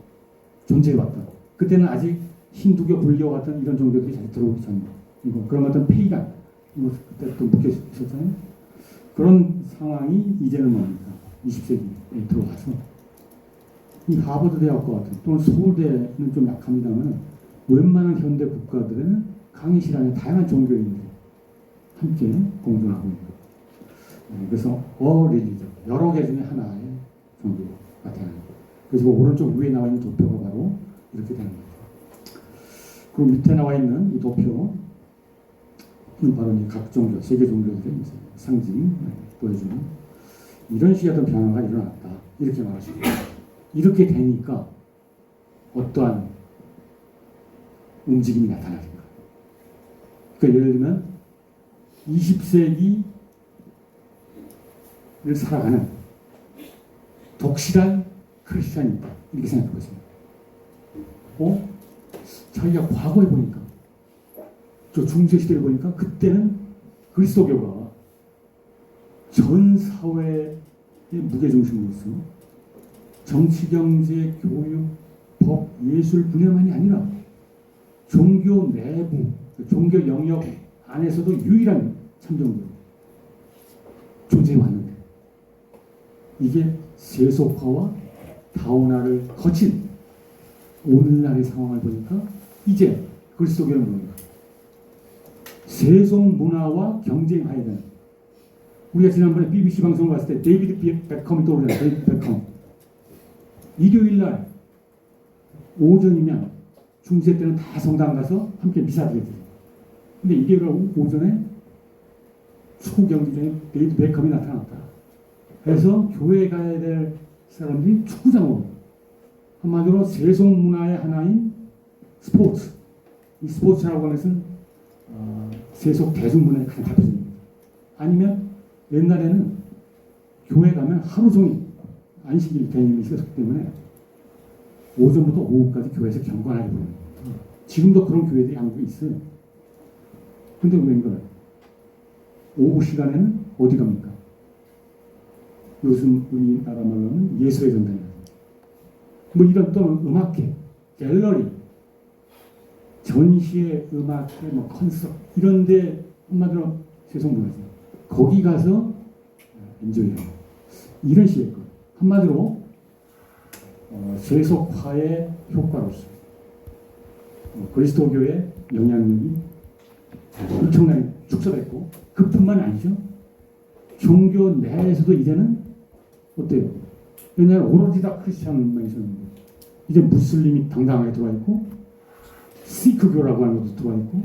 존재해왔다. 그때는 아직 힌두교, 불교 같은 이런 종교들이 잘 들어오기 전이고 그런 어떤 페이간 이거 그때 또 묶여 있었잖아요. 그런 상황이 이제는 뭡니까? 20세기에 들어와서 이 하버드 대학과 같은 또는 서울대는 좀 약합니다만 웬만한 현대 국가들은 강의실 안에 다양한 종교인들이 함께 공존하고 있는 거예요. 그래서 릴리전 여러 개 중에 하나의 종교가 되는 거예요. 그래서 그 오른쪽 위에 나와 있는 도표가 바로 이렇게 되는 거죠. 그 밑에 나와 있는 이 도표는 바로 이제 각 종교, 세계 종교들의 상징 보여주는 이런 식의 어떤 변화가 일어났다. 이렇게 말할 수 있습니다. 이렇게 되니까 어떠한 움직임이 나타나는 거예요. 그러니까 예를 들면 20세기를 살아가는 독실한 크리스찬이 있다. 이렇게 생각해 보세요. 자기가 과거에 보니까 저 중세시대를 보니까 그때는 그리스도교가 전 사회의 무게중심으로서 정치, 경제, 교육, 법, 예술 분야만이 아니라 종교 내부, 종교 영역 안에서도 유일한 참종교로 존재해 왔는데 이게 세속화와 다원화를 거친 오늘날의 상황을 보니까 이제 그리스도교는 뭡니까? 세속 문화와 경쟁하야 되는 우리가 지난번에 BBC 방송을 봤을 때 데이비드 베컴이 떠오르잖아요. 데이비드 베컴. 일요일날 오전이면 중세 때는 다 성당 가서 함께 미사 드렸어요. 근데 일요일 오전에 축구 경기장에 데이비드 베컴이 나타났다. 그래서 교회에 가야 될 사람들이 축구장으로 한마디로 세속 문화의 하나인 스포츠. 이 스포츠라고 하는 것은 세속 대중문화의 가장 대표적입니다. 아니면 옛날에는 교회 가면 하루 종일 안식일 개념이 있었기 때문에 오전부터 오후까지 교회에서 경건하게 보는 거예요. 지금도 그런 교회들이 한국에 있어요. 근데 웬걸 오후 시간에는 어디 갑니까? 요즘 우리나라 말로는 예술의 전당이에요. 뭐 이런 또는 음악회, 갤러리, 전시회, 음악회, 뭐 콘서트 이런데 한마디로 세속문화죠. 거기 가서 엔조이하고 이런 식의 것. 한마디로 세속화의 효과로서 그리스도교의 영향력이 엄청나게 축소됐고 그뿐만 아니죠. 종교 내에서도 이제는 어때요? 옛날에 오로지 다 크리스찬만 있었는데 이제 무슬림이 당당하게 들어와 있고 시크교라고 하는 것도 들어와 있고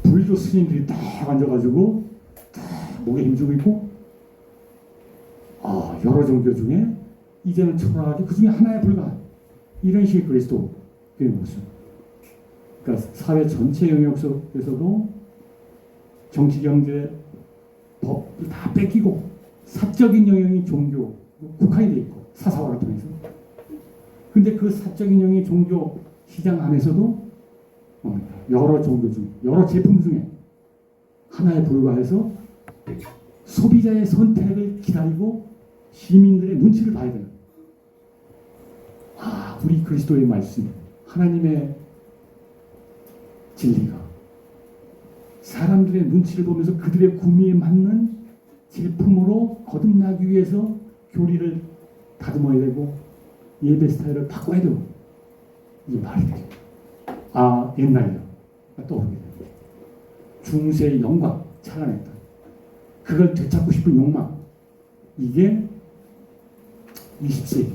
불교 스님들이 딱 앉아가지고 딱 목에 힘주고 있고 여러 종교 중에 이제는 초라하게 그 중에 하나에 불과한 이런 식의 그리스도교의 모습. 그러니까 사회 전체 영역 속에서도 정치, 경제, 법을 다 뺏기고 사적인 영역이 종교 국한이 돼 있고 사사화를 통해서. 근데 그 사적인 영역이 종교 시장 안에서도 여러 종교 중 여러 제품 중에 하나에 불과해서 소비자의 선택을 기다리고 시민들의 눈치를 봐야 되는. 우리 그리스도의 말씀, 하나님의 진리가 사람들의 눈치를 보면서 그들의 구미에 맞는 제품으로 거듭나기 위해서 교리를 다듬어야 되고 예배 스타일을 바꿔야 되고, 이게 말이 되죠. 옛날이요. 떠오르게 되고 중세의 영광 찬란했다. 그걸 되찾고 싶은 욕망, 이게 20세기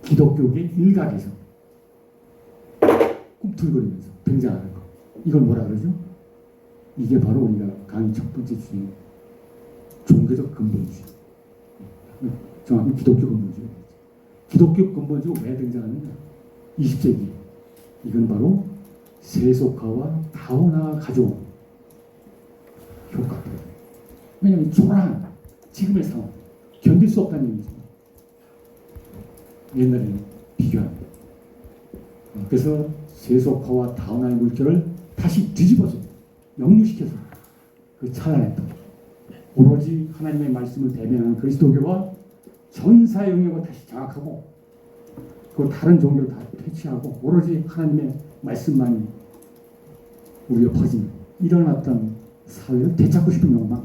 기독교의 일각에서 꿈틀거리면서 등장하는 거. 이걸 뭐라 그러죠? 이게 바로 우리가 강의 첫 번째 주제, 종교적 근본주의. 정확히 기독교 근본주의. 기독교 근본주의가 왜 등장하느냐? 20세기. 이건 바로 세속화와 다원화가 가져온 효과입니다. 왜냐하면 초라한 지금의 상황, 견딜 수 없다는 얘기죠. 옛날에는 비교합니다. 그래서 세속화와 다원화의 물결을 다시 뒤집어서 역류시켜서 그 찬란했던 오로지 하나님의 말씀을 대변하는 그리스도교와 전사의 영역을 다시 장악하고 그 다른 종교를 다 퇴치하고 오로지 하나님의 말씀만이 우리가 퍼지는 이런 어떤 사회를 되찾고 싶은 욕망을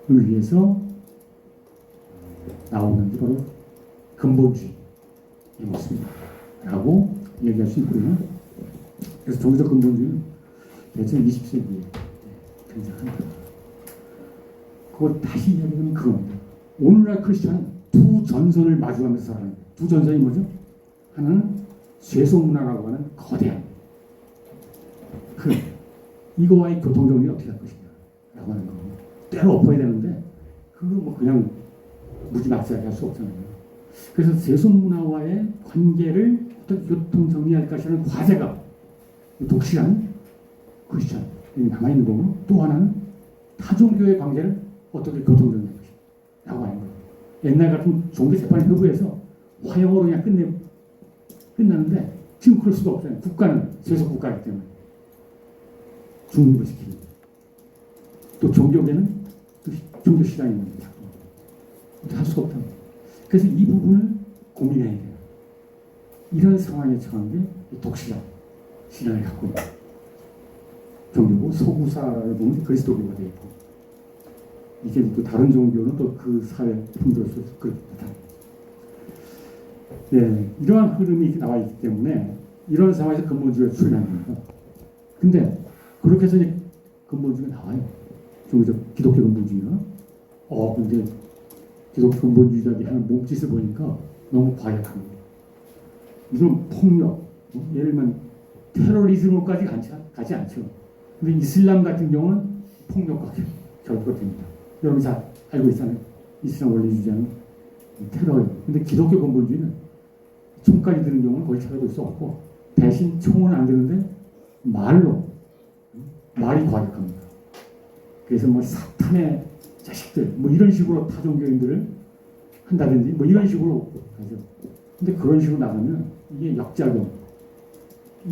위해서 나오는 게 바로 근본주의의 모습이다 라고 얘기할 수 있거든요. 그래서 종교적 근본주의는 대체 20세기에 등장한다. 그걸 다시 이야기하면 그겁니다. 오늘날 크리스천은 두 전선을 마주하면서 살아갑니다. 두 전선이 뭐죠? 하나는 세속문화라고 하는 거대한 큰 이거와의 교통정리를 어떻게 할 것이냐 라고 하는 거고, 때로 엎어야 되는데 그거 뭐 그냥 무지막지하게 할 수 없잖아요. 그래서 세속문화와의 관계를 어떻게 교통정리할 것이라는 과제가 독실한 크리스천이 남아있는 거고, 또 하나는 타종교의 관계를 어떻게 교통정리할 것이냐 라고 하는 거예요. 옛날 같은 종교재판 회부에서 화형으로 그냥 끝나는데 지금 그럴 수가 없어요. 국가는 세속국가이기 때문에 중립시키고, 또 종교계는 또 종교시장이 있는 거죠. 할 수가 없다. 그래서 이 부분을 고민해야 돼요. 이런 상황에 처한 게 독실한 신앙을 갖고 있는 종교고, 소구사를 보면 그리스도교가 되어 있고, 이게 또 다른 종교는 또 그 사회 풍조에서 그렇다. 네, 이러한 흐름이 나와 있기 때문에 이런 상황에서 근본주의가 출현한 겁니다. 근데 그렇게 해서 이제 근본주의가 나와요. 종교적 기독교 근본주의가. 근데 기독교 근본주의자들이 하는 몸짓을 보니까 너무 과격한 거예요. 이건 폭력, 예를 들면 테러리즘까지 가지 않죠. 근데 이슬람 같은 경우는 폭력과 결부가 됩니다. 여러분 잘 알고 있잖아요. 이슬람 원리주의자는 테러예요. 근데 기독교 근본주의는 총까지 드는 경우는 거의 찾아볼 수 없고, 대신 총은 안 드는데 말이 과격합니다. 그래서 뭐 사탄의 자식들 뭐 이런 식으로 타종교인들을 한다든지 뭐 이런 식으로 하죠. 근데 그런 식으로 나가면 이게 역작용이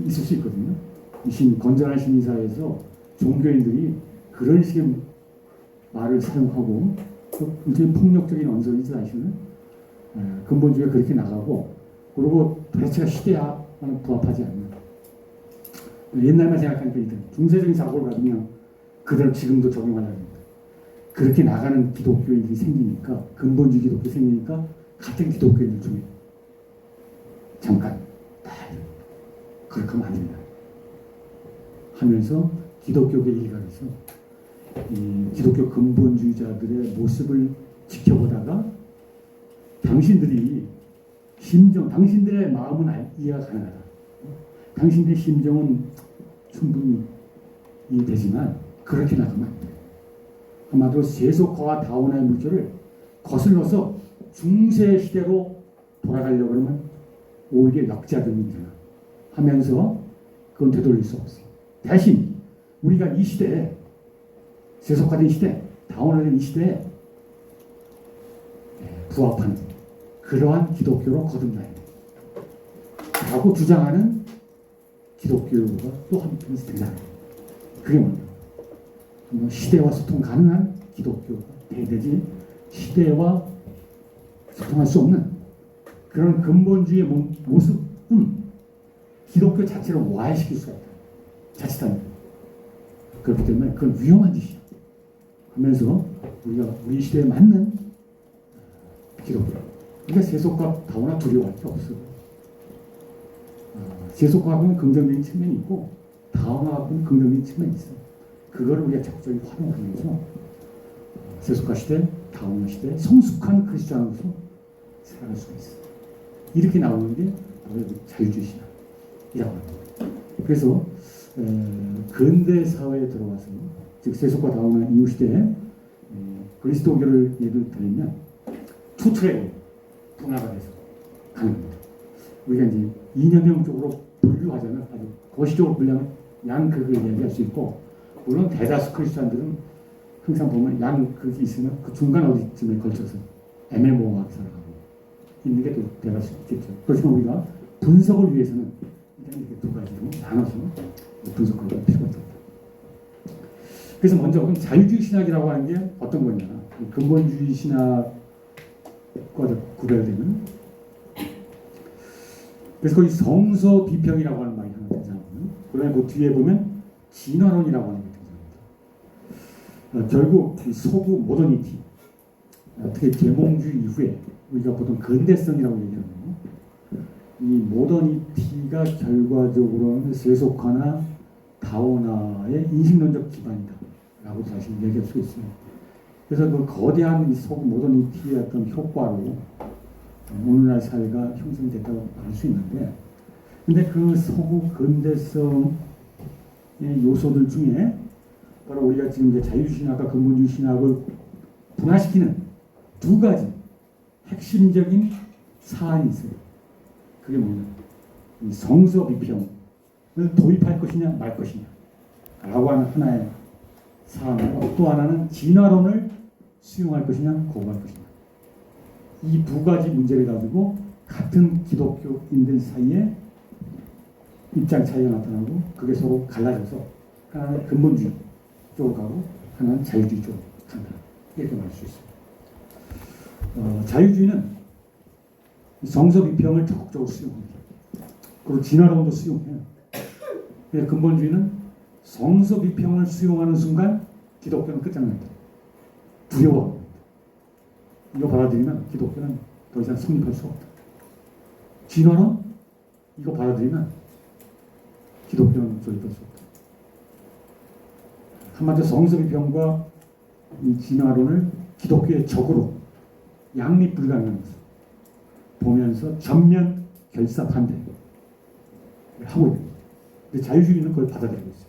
있을 수 있거든요. 건전한 시민사회에서 종교인들이 그런 식의 말을 사용하고 굉장히 폭력적인 언성이 사실은 근본주의가 그렇게 나가고, 그리고 도대체가 시대와는 부합하지 않는, 옛날만 생각하니까 이들 중세적인 사고를 가지면 그대로 지금도 적용하려고 합니다. 그렇게 나가는 기독교인들이 생기니까, 근본주의 기독교 생기니까 같은 기독교인들 중에 잠깐 그렇게 하면 안 됩니다 하면서 기독교계 일각에서 이 기독교 근본주의자들의 모습을 지켜보다가 당신들의 마음은 이해가 가능하다. 당신들의 심정은 충분히 이해되지만 그렇게 나가면 안 돼요. 아마도 세속화와 다원화의 물결을 거슬러서 중세 시대로 돌아가려고 하면 오히려 역작용이잖아 하면서 그건 되돌릴 수 없어요. 대신 우리가 이 시대에, 세속화된 시대, 다원화된 이 시대에 부합하는 그러한 기독교로 거듭나야 돼. 라고 주장하는 기독교가 또 한편 등장해요. 그게 뭐냐? 시대와 소통 가능한 기독교가 돼야 되지, 시대와 소통할 수 없는 그런 근본주의의 모습은 기독교 자체를 와해시킬 수가 있다. 자칫하면. 그렇기 때문에 그건 위험한 짓이야. 하면서 우리가 우리 시대에 맞는 기독교. 그러니까 세속과 다오나 두려워할 게 없어. 세속과학은 긍정적인 측면이 있고 다원화학은 긍정적인 측면이 있어. 그거를 우리가 적극적으로 활용하면서 세속화 시대, 다원화 시대, 성숙한 그리스도인으로서 살아갈 수가 있어. 이렇게 나오는 게 바로 자유주의 신학이라고 합니다. 그래서 근대 사회에 들어와서 즉 세속화 다원화 이후 시대에 그리스도교를 예를 들면 투트랙으로 분화가 돼서 가는 겁니다. 우리가 이제 이념형적으로 분류하자면 아주 거시적으로 분류하면 양극을 얘기할 수 있고, 물론 대다수 크리스찬들은 항상 보면 양극이 있으면 그 중간 어디쯤에 걸쳐서 애매모호하게 살아가고 있는 게 또 대다수 있겠죠. 그렇지만 우리가 분석을 위해서는 일단 이렇게 두 가지로 나눠서 분석할 필요가 있다. 그래서 먼저 자유주의 신학이라고 하는 게 어떤 거냐, 근본주의 신학과 구별되는, 그래서 거기 성서 비평이라고 하는 말이 하나 등장하고요. 그다음에 그 뒤에 보면 진화론이라고 하는 게 등장합니다. 결국 이 소구 모더니티, 특히 계몽주의 이후에 우리가 보통 근대성이라고 얘기하는 이 모더니티가 결과적으로는 세속화나 다원화의 인식론적 기반이다라고 다시 얘기할 수 있어요. 그래서 그 거대한 이 소구 모더니티의 어떤 효과로 오늘날 사회가 형성됐다고 할 수 있는데, 근데 그 소구 근대성의 요소들 중에 바로 우리가 지금 이제 자유주의 신학과 근본주의 신학을 분화시키는 두 가지 핵심적인 사안이 있어요. 그게 뭐냐? 이 성서 비평을 도입할 것이냐 말 것이냐 라고 하는 하나의 사안이고, 또 하나는 진화론을 수용할 것이냐 거부할 것이냐. 이 두 가지 문제를 가지고 같은 기독교인들 사이에 입장 차이가 나타나고, 그게 서로 갈라져서 하나는 근본주의 쪽으로 가고 하나는 자유주의 쪽으로 간다, 이렇게 말할 수 있습니다. 자유주의는 성서 비평을 적극적으로 수용합니다. 그리고 진화론도 수용해요. 근본주의는 성서 비평을 수용하는 순간 기독교는 끝장납니다. 두려워합니다. 이거 받아들이면 기독교는 더 이상 성립할 수 없다. 진화론? 이거 받아들이면 기독교는 존립할 수 없다. 한마디로 성서 비평과 이 진화론을 기독교의 적으로 양립 불가능하면서 보면서 전면 결사 반대 하고 있는. 근데 자유주의는 그걸 받아들이고 있어요.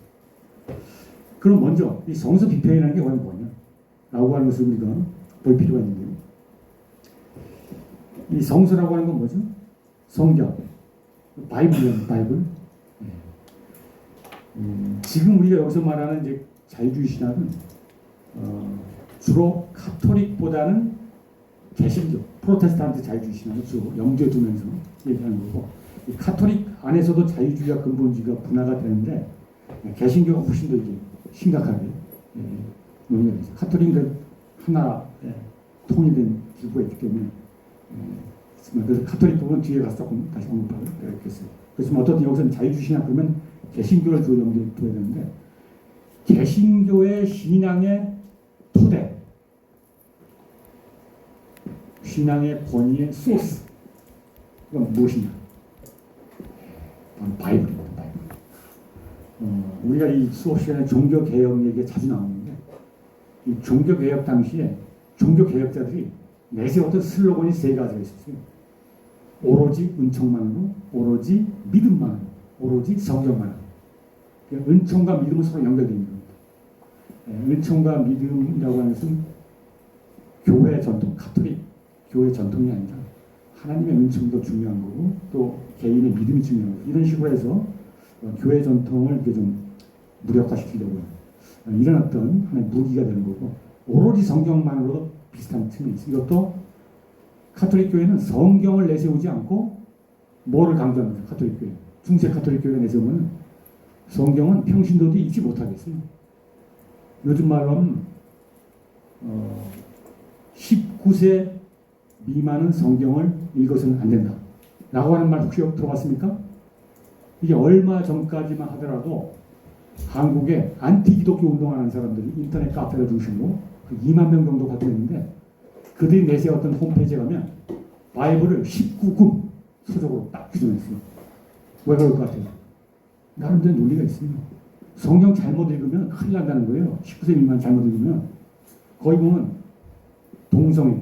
그럼 먼저 이 성서 비평이라는 게 과연 뭐냐? 라고 하는 것을 우리가 볼 필요가 있는데요. 이 성서라고 하는 건 뭐죠? 성경, 바이블이라는 바이블. 지금 우리가 여기서 말하는 이제 자유주의 신학은 주로 카톨릭보다는 개신교, 프로테스탄트 자유주의 신학을 주로 염두에 두면서 얘기하는 거고, 이 카톨릭 안에서도 자유주의와 근본주의가 분화가 되는데 개신교가 훨씬 더 이제 심각하게 논의가 되죠. 카톨릭은 하나 통일된 기구가 있기 때문에 그래서 카톨릭 부분 뒤에 가서 조금 다시 언급하고 그랬겠어요. 그렇지만 어떻든 여기서는 자유주의 신학 그러면 개신교를 주로 염두에 둬야 되는데, 개신교의 신앙의 토대, 신앙의 권위의 소스, 이건 무엇이냐? 바이블입니다. 바이블. 우리가 이 수업 시간에 종교개혁 얘기가 자주 나오는데, 이 종교개혁 당시에 종교개혁자들이 내세웠던 슬로건이 세 가지가 있었어요. 오로지 은총만으로, 오로지 믿음만으로, 오로지 성경만으로. 은총과 믿음은 서로 연결되는 겁니다. 은총과 믿음이라고 하는 것은 교회 전통, 카톨릭 교회 전통이 아니라 하나님의 은총도 중요한 거고 또 개인의 믿음이 중요한 거고, 이런 식으로 해서 교회 전통을 이렇게 좀 무력화시키려고 이런 어떤 하나의 무기가 되는 거고, 오로지 성경만으로도 비슷한 측면이 있어요. 이것도 카톨릭 교회는 성경을 내세우지 않고 뭐를 강조합니까? 카톨릭 교회. 중세 카톨릭 교회가 내세우면 성경은 평신도들이 읽지 못하겠어요. 요즘 말로 하면 19세 미만은 성경을 읽어서는 안 된다. 라고 하는 말 혹시 들어봤습니까? 이게 얼마 전까지만 하더라도 한국에 안티 기독교 운동하는 사람들이 인터넷 카페를 중심으로 2만 명 정도 발표했는데 그들이 내세웠던 홈페이지에 가면 바이블을 19금 서적으로 딱 규정했어요. 왜 그럴 것 같아요? 나름대로 논리가 있습니다. 성경 잘못 읽으면 큰일 난다는 거예요. 19세 미만 잘못 읽으면. 거기 보면 동성애,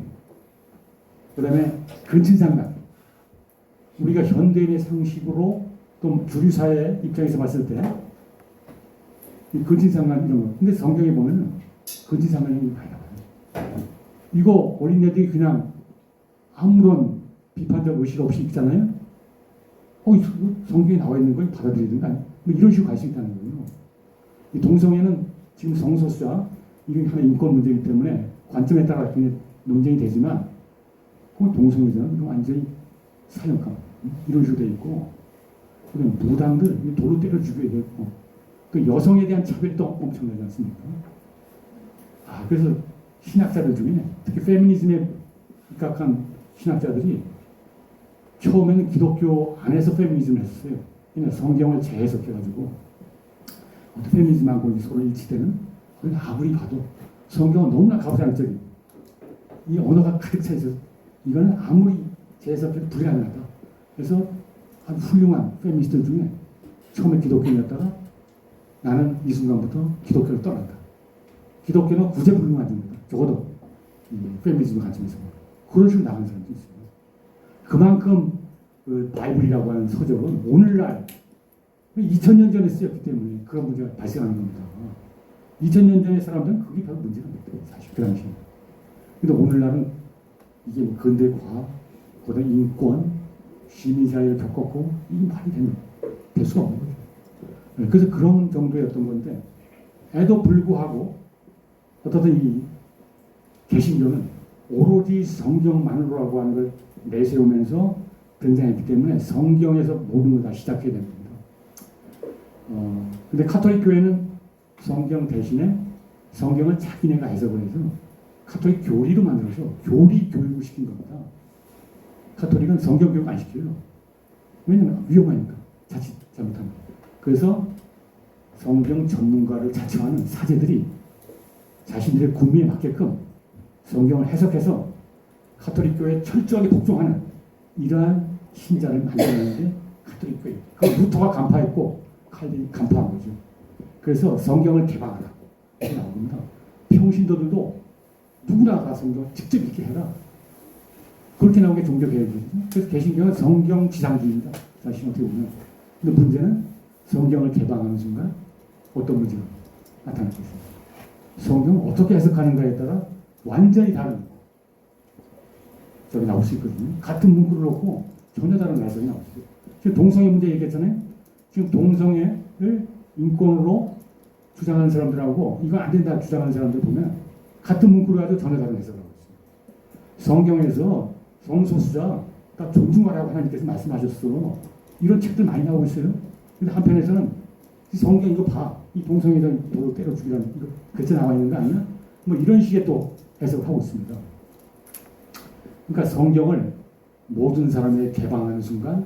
그 다음에 근친상간, 우리가 현대인의 상식으로 또 주류사회 입장에서 봤을 때 이 근친상간 이런 거. 근데 성경에 보면은 근친상간이 많이 나와요. 이거 어린애들이 그냥 아무런 비판적 의식 없이 읽잖아요. 성경에 나와 있는 걸 받아들이는 거 아니야? 뭐 이런 식으로 갈 수 있다는 거예요. 이 동성애는 지금 성소수자 이게 하나의 인권 문제이기 때문에 관점에 따라 굉장히 논쟁이 되지만 그 동성애자는 완전히 사형감 이런 식으로 돼 있고 그다음 무당들 돌로 때려 죽여야 되고 그 여성에 대한 차별도 엄청나지 않습니까? 그래서 신학자들 중에 특히 페미니즘에 입각한 신학자들이 처음에는 기독교 안에서 페미니즘을 했어요. 그냥 성경을 재해석해가지고 어떤 페미니즘하고 서로 일치되는 아무리 봐도 성경은 너무나 가부장적인 이 언어가 가득 차 있어서 이거는 아무리 재해석해도 불가능하다. 그래서 아주 훌륭한 페미니스트들 중에 처음에 기독교인이었다가 나는 이 순간부터 기독교를 떠난다. 기독교는 구제불능한 겁니다. 적어도 페미니즘 관점에서 그런 식으로 나가는 사람도 있어요. 그만큼 그 바이블이라고 하는 서적은 오늘날 2000년 전에 쓰였기 때문에 그런 문제가 발생하는 겁니다. 2000년 전의 사람들은 그게 별로 문제가 없대요. 사실 그 당시에. 근데 오늘날은 이게 근대 과학, 그다음 인권, 시민사회를 겪었고 이게 말이 될 수가 없는 거죠. 그래서 그런 정도였던 건데 에도 불구하고 어떻든 이 개신교는 오로지 성경만으로라고 하는 걸 내세우면서 등장했기 때문에 성경에서 모든 걸 다 시작해야 됩니다. 근데 카톨릭 교회는 성경 대신에 성경을 자기네가 해석을 해서 카톨릭 교리로 만들어서 교리 교육을 시킨 겁니다. 카톨릭은 성경 교육 안 시켜요. 왜냐면 위험하니까 자칫 잘못하면. 그래서 성경 전문가를 자청하는 사제들이 자신들의 군미에 맞게끔 성경을 해석해서 카톨릭 교회에 철저하게 복종하는 이러한 신자를 만들어내는 게 카톨릭 교회. 그 루터가 간파했고 칼빈이 간파한 거죠. 그래서 성경을 개방하라. 이렇게 나옵니다. 평신도들도 누구나 가 성경을 직접 읽게 해라. 그렇게 나온 게 종교개혁이거든요. 그래서 개신교는 성경 지상주의입니다. 사실 어떻게 보면. 근데 문제는 성경을 개방하는 순간 어떤 문제가 나타날 수 있습니다. 성경을 어떻게 해석하는가에 따라 완전히 다른 저기 나올 수 있거든요. 같은 문구를 놓고 전혀 다른 해석이 나올 수 있어요. 지금 동성애 문제 얘기했잖아요. 지금 동성애를 인권으로 주장하는 사람들하고 이거 안 된다 주장하는 사람들 보면 같은 문구를 가지고 전혀 다른 해석을 하고 있어요. 성경에서 성소수자 딱 존중하라고 하나님께서 말씀하셨어. 이런 책들 많이 나오고 있어요. 근데 한편에서는 성경 이거 봐. 이 동성애자는 돌로 때려 죽이라는 이거 그렇게 나와 있는 거 아니야? 뭐 이런 식의 또 해석을 하고 있습니다. 그러니까 성경을 모든 사람에게 개방하는 순간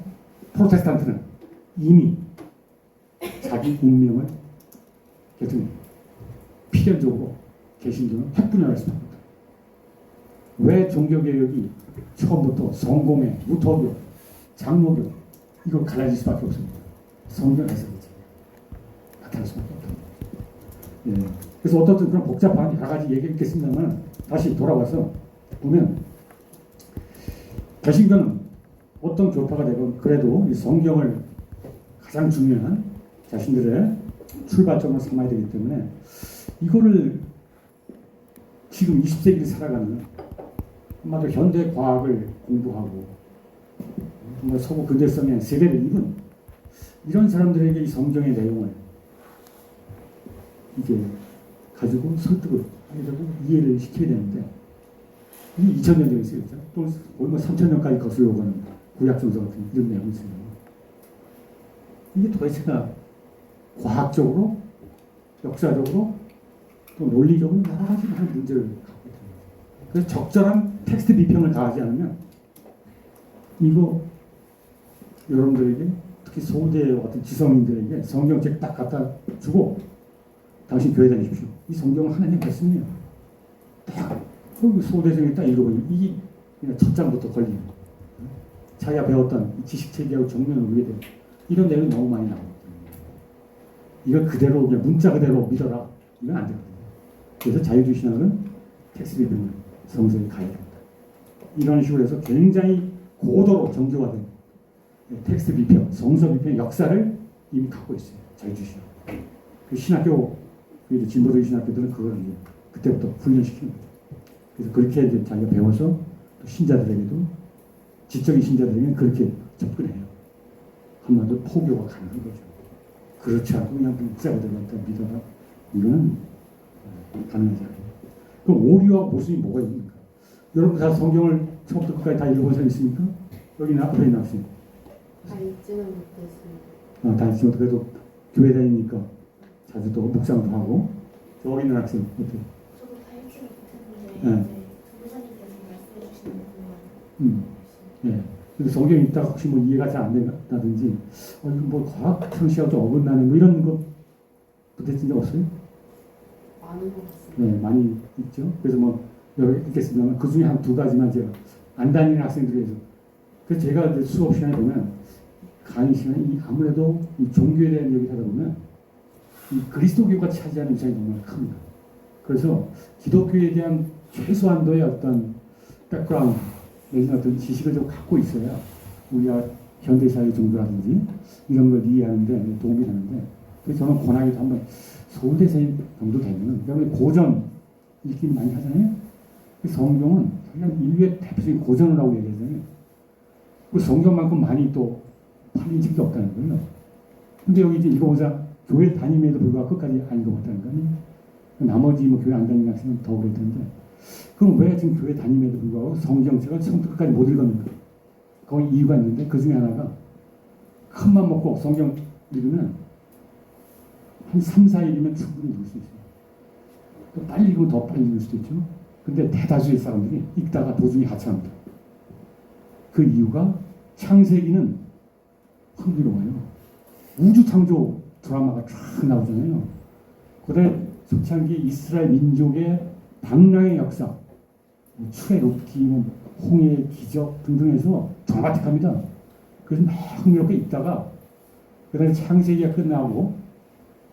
프로테스탄트는 이미 자기 운명을 필연적으로 개신교는 핵분열할 수밖에 없다. 왜 종교개혁이 처음부터 성공회, 무토교, 장로교 이거 갈라질 수밖에 없습니다. 성경 해석이지 나타날 수밖에 없다. 예. 그래서 어떻든 그런 복잡한 여러 가지 얘기가 있겠습니다만 다시 돌아와서 보면 개신교는 어떤 교파가 되건 그래도 이 성경을 가장 중요한 자신들의 출발점으로 삼아야 되기 때문에 이거를 지금 20세기를 살아가는 한마디로 현대 과학을 공부하고 정말 서구 근대성의 세계를 입은 이런 사람들에게 이 성경의 내용을 이제 가지고 설득을 하게 되고 이해를 시켜야 되는데 이게 2000년 전에 쓰였죠. 또 거의 뭐 3000년까지 거슬러 가는 구약성서 같은 이런 내용이 있어요. 이게 도대체가 과학적으로, 역사적으로, 또 논리적으로 여러 가지 문제를 갖고 있다. 그래서 적절한 텍스트 비평을 가하지 않으면 이거 여러분들에게 특히 소대 같은 지성인들에게 성경책 딱 갖다 주고 당신 교회 다니십시오. 이 성경은 하나님 말씀이에요. 딱 그 소대생이 딱 읽어보니 이게 그냥 첫 장부터 걸리는 자기가 배웠던 지식 체계하고 정면을 보게 돼요. 이런 내용이 너무 많이 나오거든요. 이걸 그대로 그냥 문자 그대로 믿어라. 이건 안 되거든요. 그래서 자유주의 신학은 텍스트 비평을 성서에 가야 됩니다. 이런 식으로 해서 굉장히 고도로 정교화된 텍스트 비평, 성서 비평 역사를 이미 갖고 있어요. 자유주의 신학. 그 신학교, 그 진보주의 신학교들은 그걸 이제 그때부터 훈련시키는 거죠. 그래서 그렇게 이제 자기가 배워서 또 신자들에게도 지적인 신자들에게는 그렇게 접근해요. 한마디로 포교가 가능한 거죠. 그렇지 않고 그냥 문자 그대로 믿어라. 이거는 가능하지 않아요. 그럼 오류와 모순이 뭐가 있습니까? 여러분 다 성경을 처음부터 끝까지 다 읽어본 사람 있습니까? 여기 앞에 있는 학생. 다 읽지는 못했습니다. 다 읽지 못해. 그래도 교회 다니니까 자주 또 묵상도 하고. 저기 있는 학생 어때요? 저도 다 읽지는 못했는데 네. 이제 전도사님께서 말씀해 주시는 부분만 예. 그래서 성경 읽다가 혹시 뭐 이해가 잘 안 된다든지, 이거 뭐 과학 상식하고 좀 어긋나네, 뭐 이런 거 부딪힌 적 없어요? 많은 것 같습니다. 네, 많이 있죠. 그래서 뭐 여러 개 있겠습니다만 그 중에 한 두 가지만 제가 안 다니는 학생들에서, 그래서 제가 이제 수업 시간에 보면 강의 시간에 아무래도 이 종교에 대한 얘기를 하다 보면 이 그리스도교가 차지하는 위상이 정말 큽니다. 그래서 기독교에 대한 최소한도의 어떤 백그라운드 내지는 어떤 지식을 좀 갖고 있어야 우리가 현대사회 종교라든지 이런 걸 이해하는데 도움이 되는데, 그래서 저는 권하기도 한번 서울대생 정도 되면, 그다음에 고전 읽기는 많이 하잖아요. 그 성경은 그냥 인류의 대표적인 고전이라고 얘기하잖아요. 그 성경만큼 많이 또 팔린 책이 없다는 거예요. 근데 여기 이제 읽어보자, 교회 다님에도 불구하고 끝까지 안 읽어봤다는 거예요. 나머지 뭐 교회 안 다니는 학생은 더 그럴 텐데, 그럼 왜 지금 교회 다님에도 불구하고 성경책을 처음부터 끝까지 못 읽었는가? 거기 이유가 있는데, 그 중에 하나가 큰 맘 먹고 성경 읽으면 한 3, 4일이면 충분히 읽을 수 있어요. 또 빨리 읽으면 더 빨리 읽을 수도 있죠. 근데 대다수의 사람들이 읽다가 도중에 하차합니다. 그 이유가 창세기는 흥미로워요. 우주 창조 드라마가 쫙 나오잖아요. 그다음에 초창기 이스라엘 민족의 방랑의 역사, 출애굽기, 홍해의 기적 등등해서 드라마틱합니다. 그래서 막 흥미롭게 읽다가 그다음에 창세기가 끝나고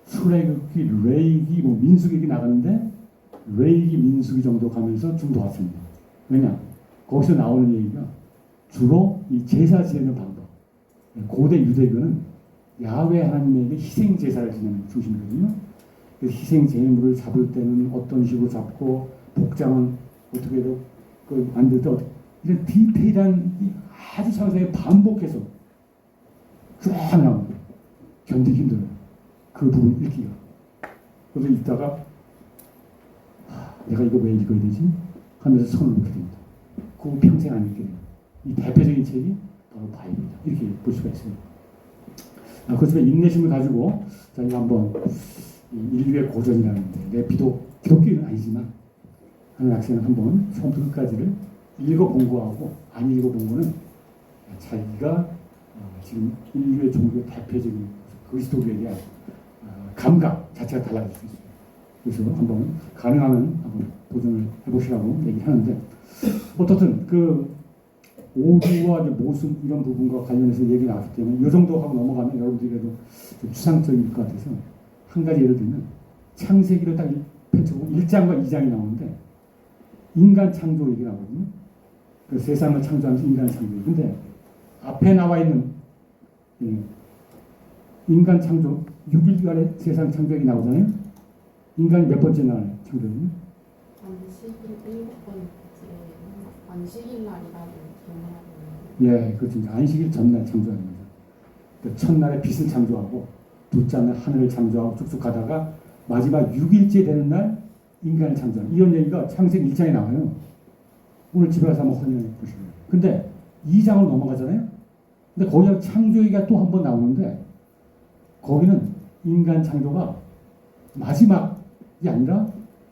출애굽기, 레위기, 민수기 나가는데 레위기, 민수기 정도 가면서 중도 왔습니다. 왜냐? 거기서 나오는 얘기가 주로 이 제사 지내는 방법. 고대 유대교는 야훼 하나님에게 희생 제사를 지내는 중심이거든요. 그래서 희생 제물을 잡을 때는 어떤 식으로 잡고, 복장은 어떻게 그 만들 때 어떻게, 이런 디테일한 아주 상세하게 반복해서 쫙 나옵니다. 견디기 힘들어요. 그 부분 읽기가. 그래서 읽다가 내가 이거 왜 읽어야 되지? 하면서 손을 놓게 됩니다. 그거 평생 안 읽게 돼요. 이 대표적인 책이 바로 바이블이다. 이렇게 볼 수가 있어요. 그렇지만 인내심을 가지고 저희가 한번 인류의 고전이라는데, 내 기독교는 아니지만 하는 학생은 한번 처음부터 끝까지를 읽어본 거하고 안 읽어본 거는 자기가 지금 인류의 종교의 대표적인 그리스도교에 대한 감각 자체가 달라질 수 있어요. 그래서 한번 가능하면 한번 도전을 해보시라고 얘기하는데, 어떻든 그 오류와 모순 이런 부분과 관련해서 얘기 나왔기 때문에 이 정도 하고 넘어가면 여러분들에게도 좀 추상적일 것 같아서 한 가지 예를 들면, 창세기를 딱 펼쳐보면 1장과 2장이 나오는데 인간 창조 얘기 나오거든요. 그 세상을 창조하면서 인간 창조. 근데 앞에 나와 있는 인간 창조 6일간의 세상 창조기 나오잖아요. 인간이 몇 번째 나와요? 창조는? 안식일 날이라고 기억하고. 예, 그렇죠. 안식일 전날 창조하는 거죠. 그 첫날에 빛을 창조하고, 둘째 날 하늘을 창조하고 쭉쭉 가다가 마지막 6일째 되는 날 인간을 창조하는, 이런 얘기가 창세기 1장에 나와요. 오늘 집에 가서 한번 확인해 보시면. 근데 2장으로 넘어가잖아요. 근데 거기 창조기가 또 한 번 나오는데 거기는 인간 창조가 마지막이 아니라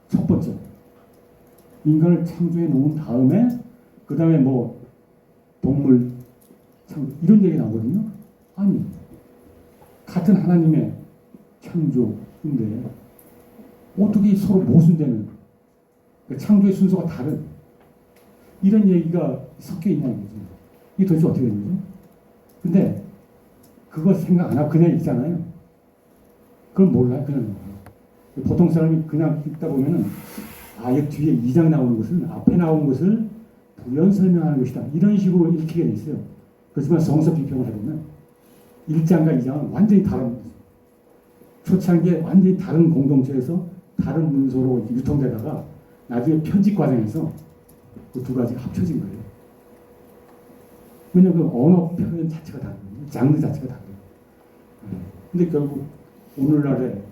첫 번째. 인간을 창조해 놓은 다음에 그 다음에 뭐 동물 창조 이런 얘기 나오거든요. 아니 같은 하나님의 창조인데 어떻게 서로 모순되는 창조의 순서가 다른 이런 얘기가 섞여 있냐는 거죠. 이게 도대체 어떻게 되는 거죠? 근데 그거 생각 안 하고 그냥 읽잖아요. 그걸 몰라요. 그냥 읽어요. 보통 사람이 그냥 읽다 보면은 아, 이 뒤에 2장 나오는 것은 앞에 나온 것을 부연 설명하는 것이다. 이런 식으로 읽히게 돼 있어요. 그렇지만 성서 비평을 해보면 1장과 2장은 완전히 다른 초창기에 완전히 다른 공동체에서 다른 문서로 유통되다가 나중에 편집 과정에서 그 두 가지가 합쳐진 거예요. 왜냐하면 그 언어 표현 자체가 다르거든요. 장르 자체가 다르거든요. 근데 결국 오늘날의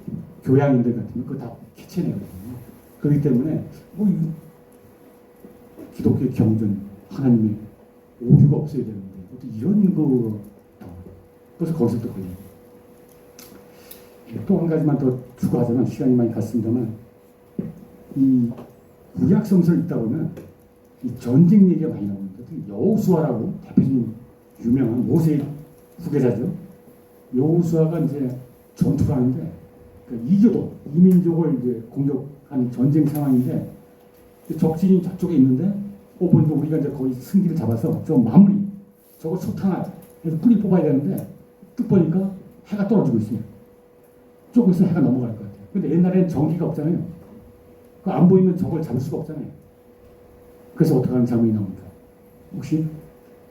교양인들 같은 거 그거 다 캐치해내거든요. 그렇기 때문에 뭐 기독교 경전 하나님의 오류가 없어야 되는데 이런 거 그래서 거기서 또 걸려요. 또 한 가지만 더 추가하자면 시간이 많이 갔습니다만 이 구약 성서를 읽다 보면 이 전쟁 얘기가 많이 나옵니다. 여호수아라고 대표적인 유명한 모세의 후계자죠. 여호수아가 이제 전투를 하는데 이교도 이민족을 이제 공격하는 전쟁 상황인데 적진이 저쪽에 있는데 보니까 우리가 이제 거의 승기를 잡아서 저 마무리 저거 소탕해서 뿌리 뽑아야 되는데 뚝 보니까 해가 떨어지고 있어요. 조금 있으면 해가 넘어갈 것 같아요. 근데 옛날에는 전기가 없잖아요. 그 안 보이면 저걸 잡을 수가 없잖아요. 그래서 어떻게 하는 장면이 나옵니까? 혹시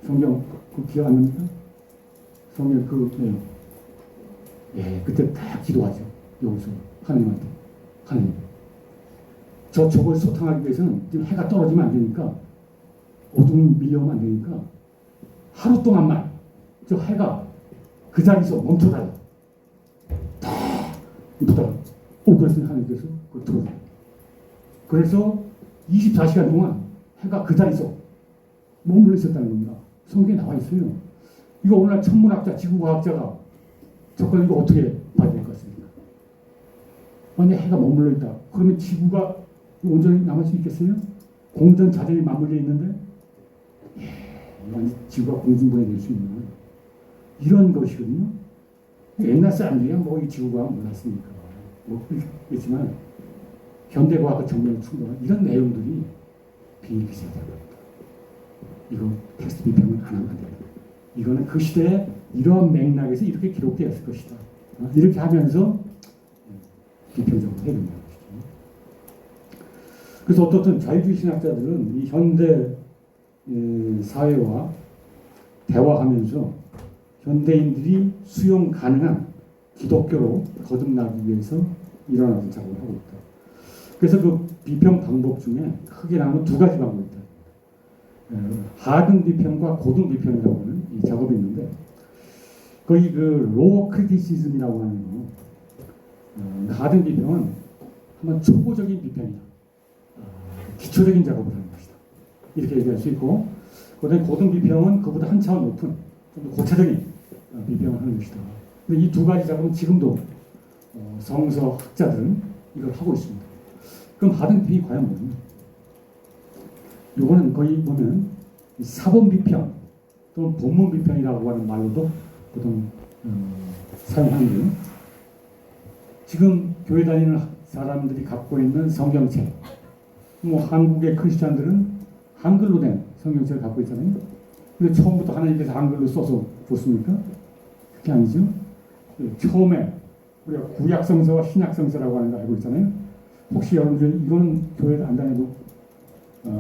성경 그 기억 안 납니까? 성경 예, 그때 다 기도하죠. 여기서 하나님한테 하나님 저걸 소탕하기 위해서는 지금 해가 떨어지면 안 되니까 어둠이 밀려오면 안 되니까 하루 동안만 저 해가 그 자리에서 멈춰달라. 다 이쁘다. 그래서 하나님께서 그걸 들어줘요. 그래서 24시간 동안 해가 그 자리에서 머물러 있었다는 겁니다. 성경에 나와 있어요. 이거 오늘날 천문학자, 지구과학자가 저걸 이거 어떻게 봐야 될 것 같습니까? 만약 해가 머물러 있다. 그러면 지구가 온전히 남을 수 있겠어요? 공전 자전이 맞물려 있는데 지구가 공중분해될 수 있는 이런 것이거든요. 옛날 사람들이야 뭐 이 지구과학 몰랐으니까 뭐 그렇지만 현대과학과 정면 충돌한 이런 내용들이 비일비재하다는 겁니다. 이거 텍스트 비평은 안 하면 안 됩니다. 이거는 그 시대에 이러한 맥락에서 이렇게 기록되었을 것이다. 이렇게 하면서 비평적으로 해야 된다는 것이죠. 그래서 어떻든 자유주의 신학자들은 이 현대 사회와 대화하면서 현대인들이 수용 가능한 기독교로 거듭나기 위해서 일어나는 작업을 하고 있다. 그래서 그 비평 방법 중에 크게 나누면 두 가지 방법이 있다. 하등 비평과 고등 비평이라고 하는 이 작업이 있는데 거의 그 로어 크리티시즘이라고 하는 거. 하등 비평은 한번 초보적인 비평이다. 기초적인 작업을 하는 것이다. 이렇게 얘기할 수 있고 그다음에 고등 비평은 그보다 한 차원 높은 좀 더 고차적인 비평을 하는 것이다. 근데 이 두 가지 작업은 지금도 성서 학자들은 이걸 하고 있습니다. 그럼 하등 비평이 과연 뭐냐? 요거는 거의 보면 사본 비평 또는 본문 비평이라고 하는 말로도 보통 사용하는데요. 지금 교회 다니는 사람들이 갖고 있는 성경책, 뭐 한국의 크리스찬들은 한글로 된 성경책을 갖고 있잖아요. 근데 처음부터 하나님께서 한글로 써서 줬습니까? 그게 아니죠. 처음에 우리가 구약성서와 신약성서라고 하는 거 알고 있잖아요. 혹시 여러분들 이건 교회를 안 다녀도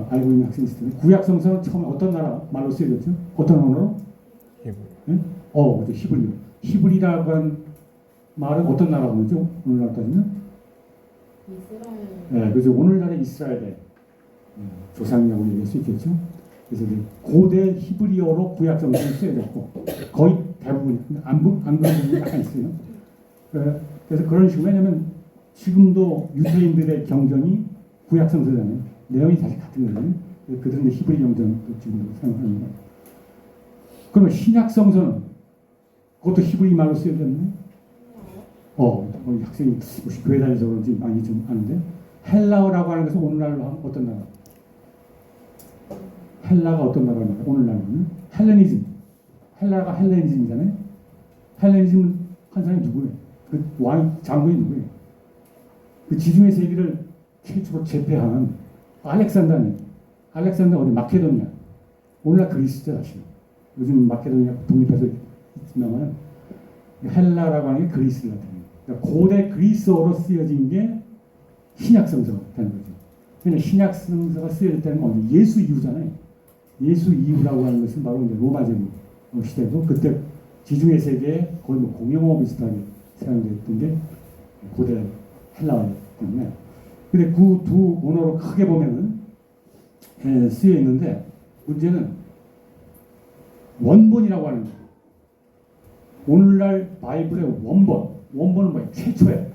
알고 있는 학생이 있을 텐데 구약성서는 처음에 어떤 나라 말로 쓰여졌죠? 어떤 언어로? 히브리. 네? 히브리요. 히브리라고 하는 말은 어떤 나라 언어죠? 오늘날 따지면? 이스라엘. 네, 그래서 오늘날의 이스라엘의 조상이라고 얘기할 수 있겠죠. 그래서 고대 히브리어로 구약성서는 쓰여졌고 거의 대부분 안 그런 부분이 약간 있어요. 그래서 그런 식으로 왜냐하면 지금도 유대인들의 경전이 구약성서잖아요. 내용이 사실 같은 거잖아요. 그들은 히브리 영전 지금 사용하는데, 그러면 신약 성서는 그것도 히브리 말로 쓰여졌네. 우리 학생이 혹시 교회 다녀서 그런지 많이 좀 아는데, 헬라어라고 하는 것은 오늘날로 하면 어떤 나라? 헬라가 어떤 나라입니까? 오늘날은 헬레니즘. 헬라가 헬레니즘이잖아요. 헬레니즘은 한 사람이 누구예요? 그 왕 장군이 누구예요? 그 지중해 세계를 최초로 제패한 알렉산더는 알렉산더 어디 마케도니아. 오늘날 그리스죠 사실. 요즘 마케도니아 독립해서 있지만 헬라라고 하는 게 그리스가 되는. 그러니까 고대 그리스어로 쓰여진 게 신약 성서가 되는 거죠. 그러니까 신약 성서가 쓰여질 때는 어디 예수 이후잖아요. 예수 이후라고 하는 것은 바로 이제 로마 제국 시대고, 그때 지중해 세계에 거의 뭐 공용어 비슷하게 사용됐던 게 고대 헬라어이기 때문에. 근데 그 두 언어로 크게 보면은 쓰여 있는데, 문제는 원본이라고 하는 거예요. 오늘날 바이블의 원본은 뭐예요? 최초의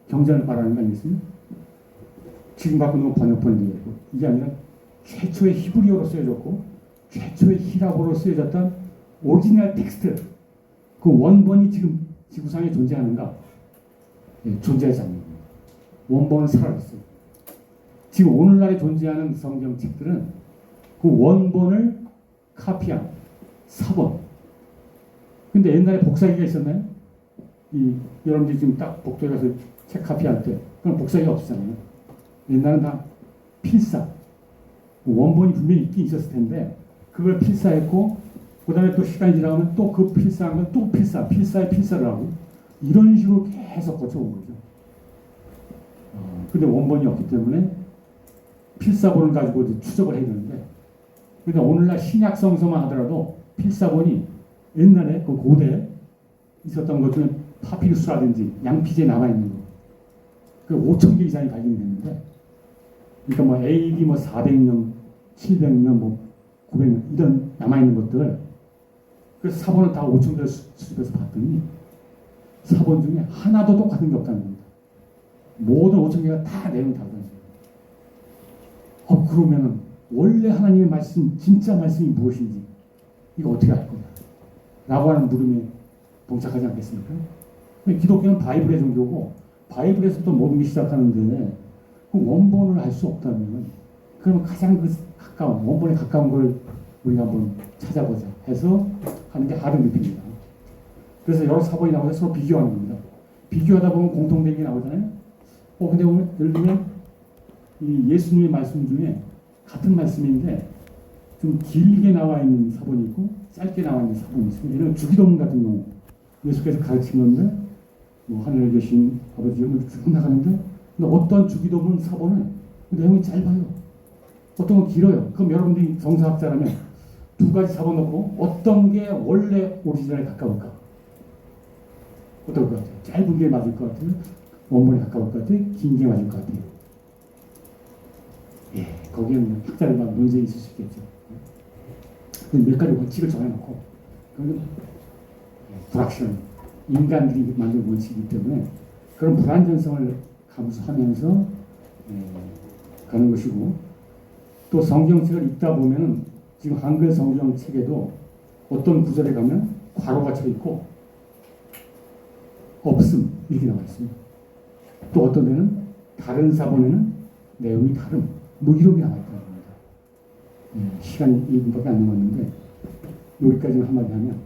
경전을 말하는 거 아니겠습니까? 지금 갖고 있는 번역본이 되고, 이게 아니라 최초의 히브리어로 쓰여졌고 최초의 히라보로 쓰여졌던 오리지널 텍스트, 그 원본이 지금 지구상에 존재하는가? 존재하지 않는 겁니다. 원본은 사라졌어요. 지금 오늘날에 존재하는 성경책들은 그 원본을 카피한 사본. 근데 옛날에 복사기가 있었나요? 여러분들이 지금 딱 복도에 가서 책 카피할 때 그럼 복사기가 없었잖아요. 옛날은 다 필사. 원본이 분명히 있긴 있었을 텐데 그걸 필사했고, 그 다음에 또 시간이 지나면 또 그 필사한 건 또 필사에 필사를 하고, 이런 식으로 계속 거쳐온 거죠. 근데 원본이 없기 때문에 필사본을 가지고 이제 추적을 해야 되는데, 그러니까 오늘날 신약 성서만 하더라도 필사본이 옛날에 그 고대에 있었던 것 중에 파피루스라든지 양피지에 남아있는 거, 그 5,000개 이상이 발견됐는데, 그러니까 뭐 AD 뭐 400년, 700년, 뭐 900년 이런 남아있는 것들, 그래서 사본을 다 5,000개를 수집해서 봤더니 사본 중에 하나도 똑같은 게 없다는 겁니다. 모든 5,000개가 다 내용이 다르다는 거예요. 그러면은 원래 하나님의 말씀, 진짜 말씀이 무엇인지 이거 어떻게 알 거냐 라고 하는 물음에 봉착하지 않겠습니까? 기독교는 바이블의 종교고 바이블에서부터 모든 게 시작하는데, 그 원본을 알 수 없다면 그러면 가장 그 가까운 원본에 가까운 걸 우리가 한번 찾아보자 해서 하는 게 하르미피입니다. 그래서 여러 사본이 나오면서 서로 비교하는 겁니다. 비교하다 보면 공통된 게 나오잖아요. 근데 오늘 예를 들면 이 예수님의 말씀 중에 같은 말씀인데 좀 길게 나와 있는 사본이 있고 짧게 나와 있는 사본이 있습니다. 이런 주기도문 같은 경우 예수께서 가르친 건데, 뭐 하늘에 계신 아버지 이름을 쭉 나가는데, 근데 어떤 주기도문 사본은 내용이 짧아요. 어떤 건 길어요. 그럼 여러분들이 성서학자라면 두 가지 사본 놓고 어떤 게 원래 오리지널에 가까울까? 어떨 것 같아요? 짧은 게 맞을 것 같아요? 원본에 가까울 것 같아요? 긴 게 맞을 것 같아요? 거기에는 학자들만 논쟁이 있을 수 있겠죠. 몇 가지 원칙을 정해놓고, 그건 불확실한 인간들이 만든 원칙이기 때문에 그런 불안전성을 감수하면서 가는 것이고, 또 성경책을 읽다 보면 지금 한글 성경책에도 어떤 구절에 가면 괄호가 쳐 있고 없음 이렇게 나와 있습니다. 또 어떤 데는 다른 사본에는 내용이 다름, 뭐 이런 게 나와 있다는 겁니다. 시간이 1분밖에 안 남았는데 여기까지만 한마디 하면,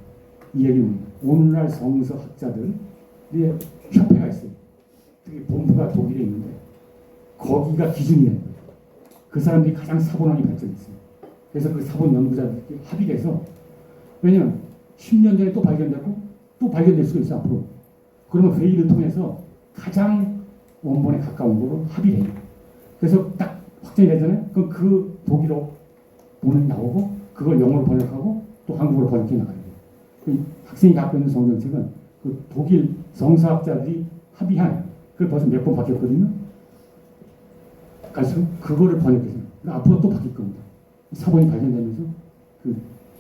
이 얘기는 오늘날 성서 학자들의 협회가 있어요. 특히 본부가 독일에 있는데 거기가 기준이에요. 그 사람들이 가장 사본학이 발전했어요. 그래서 그 사본 연구자들끼리 합의를 해서, 왜냐면 10년 전에 또 발견되고 또 발견될 수가 있어 앞으로. 그러면 회의를 통해서 가장 원본에 가까운 거로 합의를 해요. 그래서 딱 확정이 되잖아요. 그럼 그 독일어 본이 나오고 그걸 영어로 번역하고 또 한국어로 번역해 나가요. 그 학생이 갖고 있는 성경책은 그 독일 성서학자들이 합의한, 그걸 벌써 몇 번 바뀌었거든요. 그래서 그거를 번역해서 앞으로 또 바뀔 겁니다. 사본이 발견되면서 그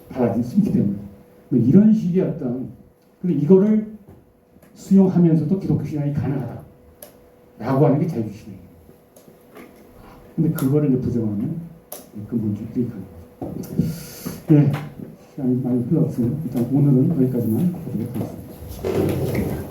달라질 수 있기 때문에. 이런 식의 어떤, 근데 이거를 수용하면서도 기독교 신앙이 가능하다라고 하는 게 자유주의 신앙이에요. 근데 그거를 이제 부정하면 근본주의들이 가는 거죠. 네, 시간이 많이 흘렀어요. 일단 오늘은 여기까지만 하도록 하겠습니다.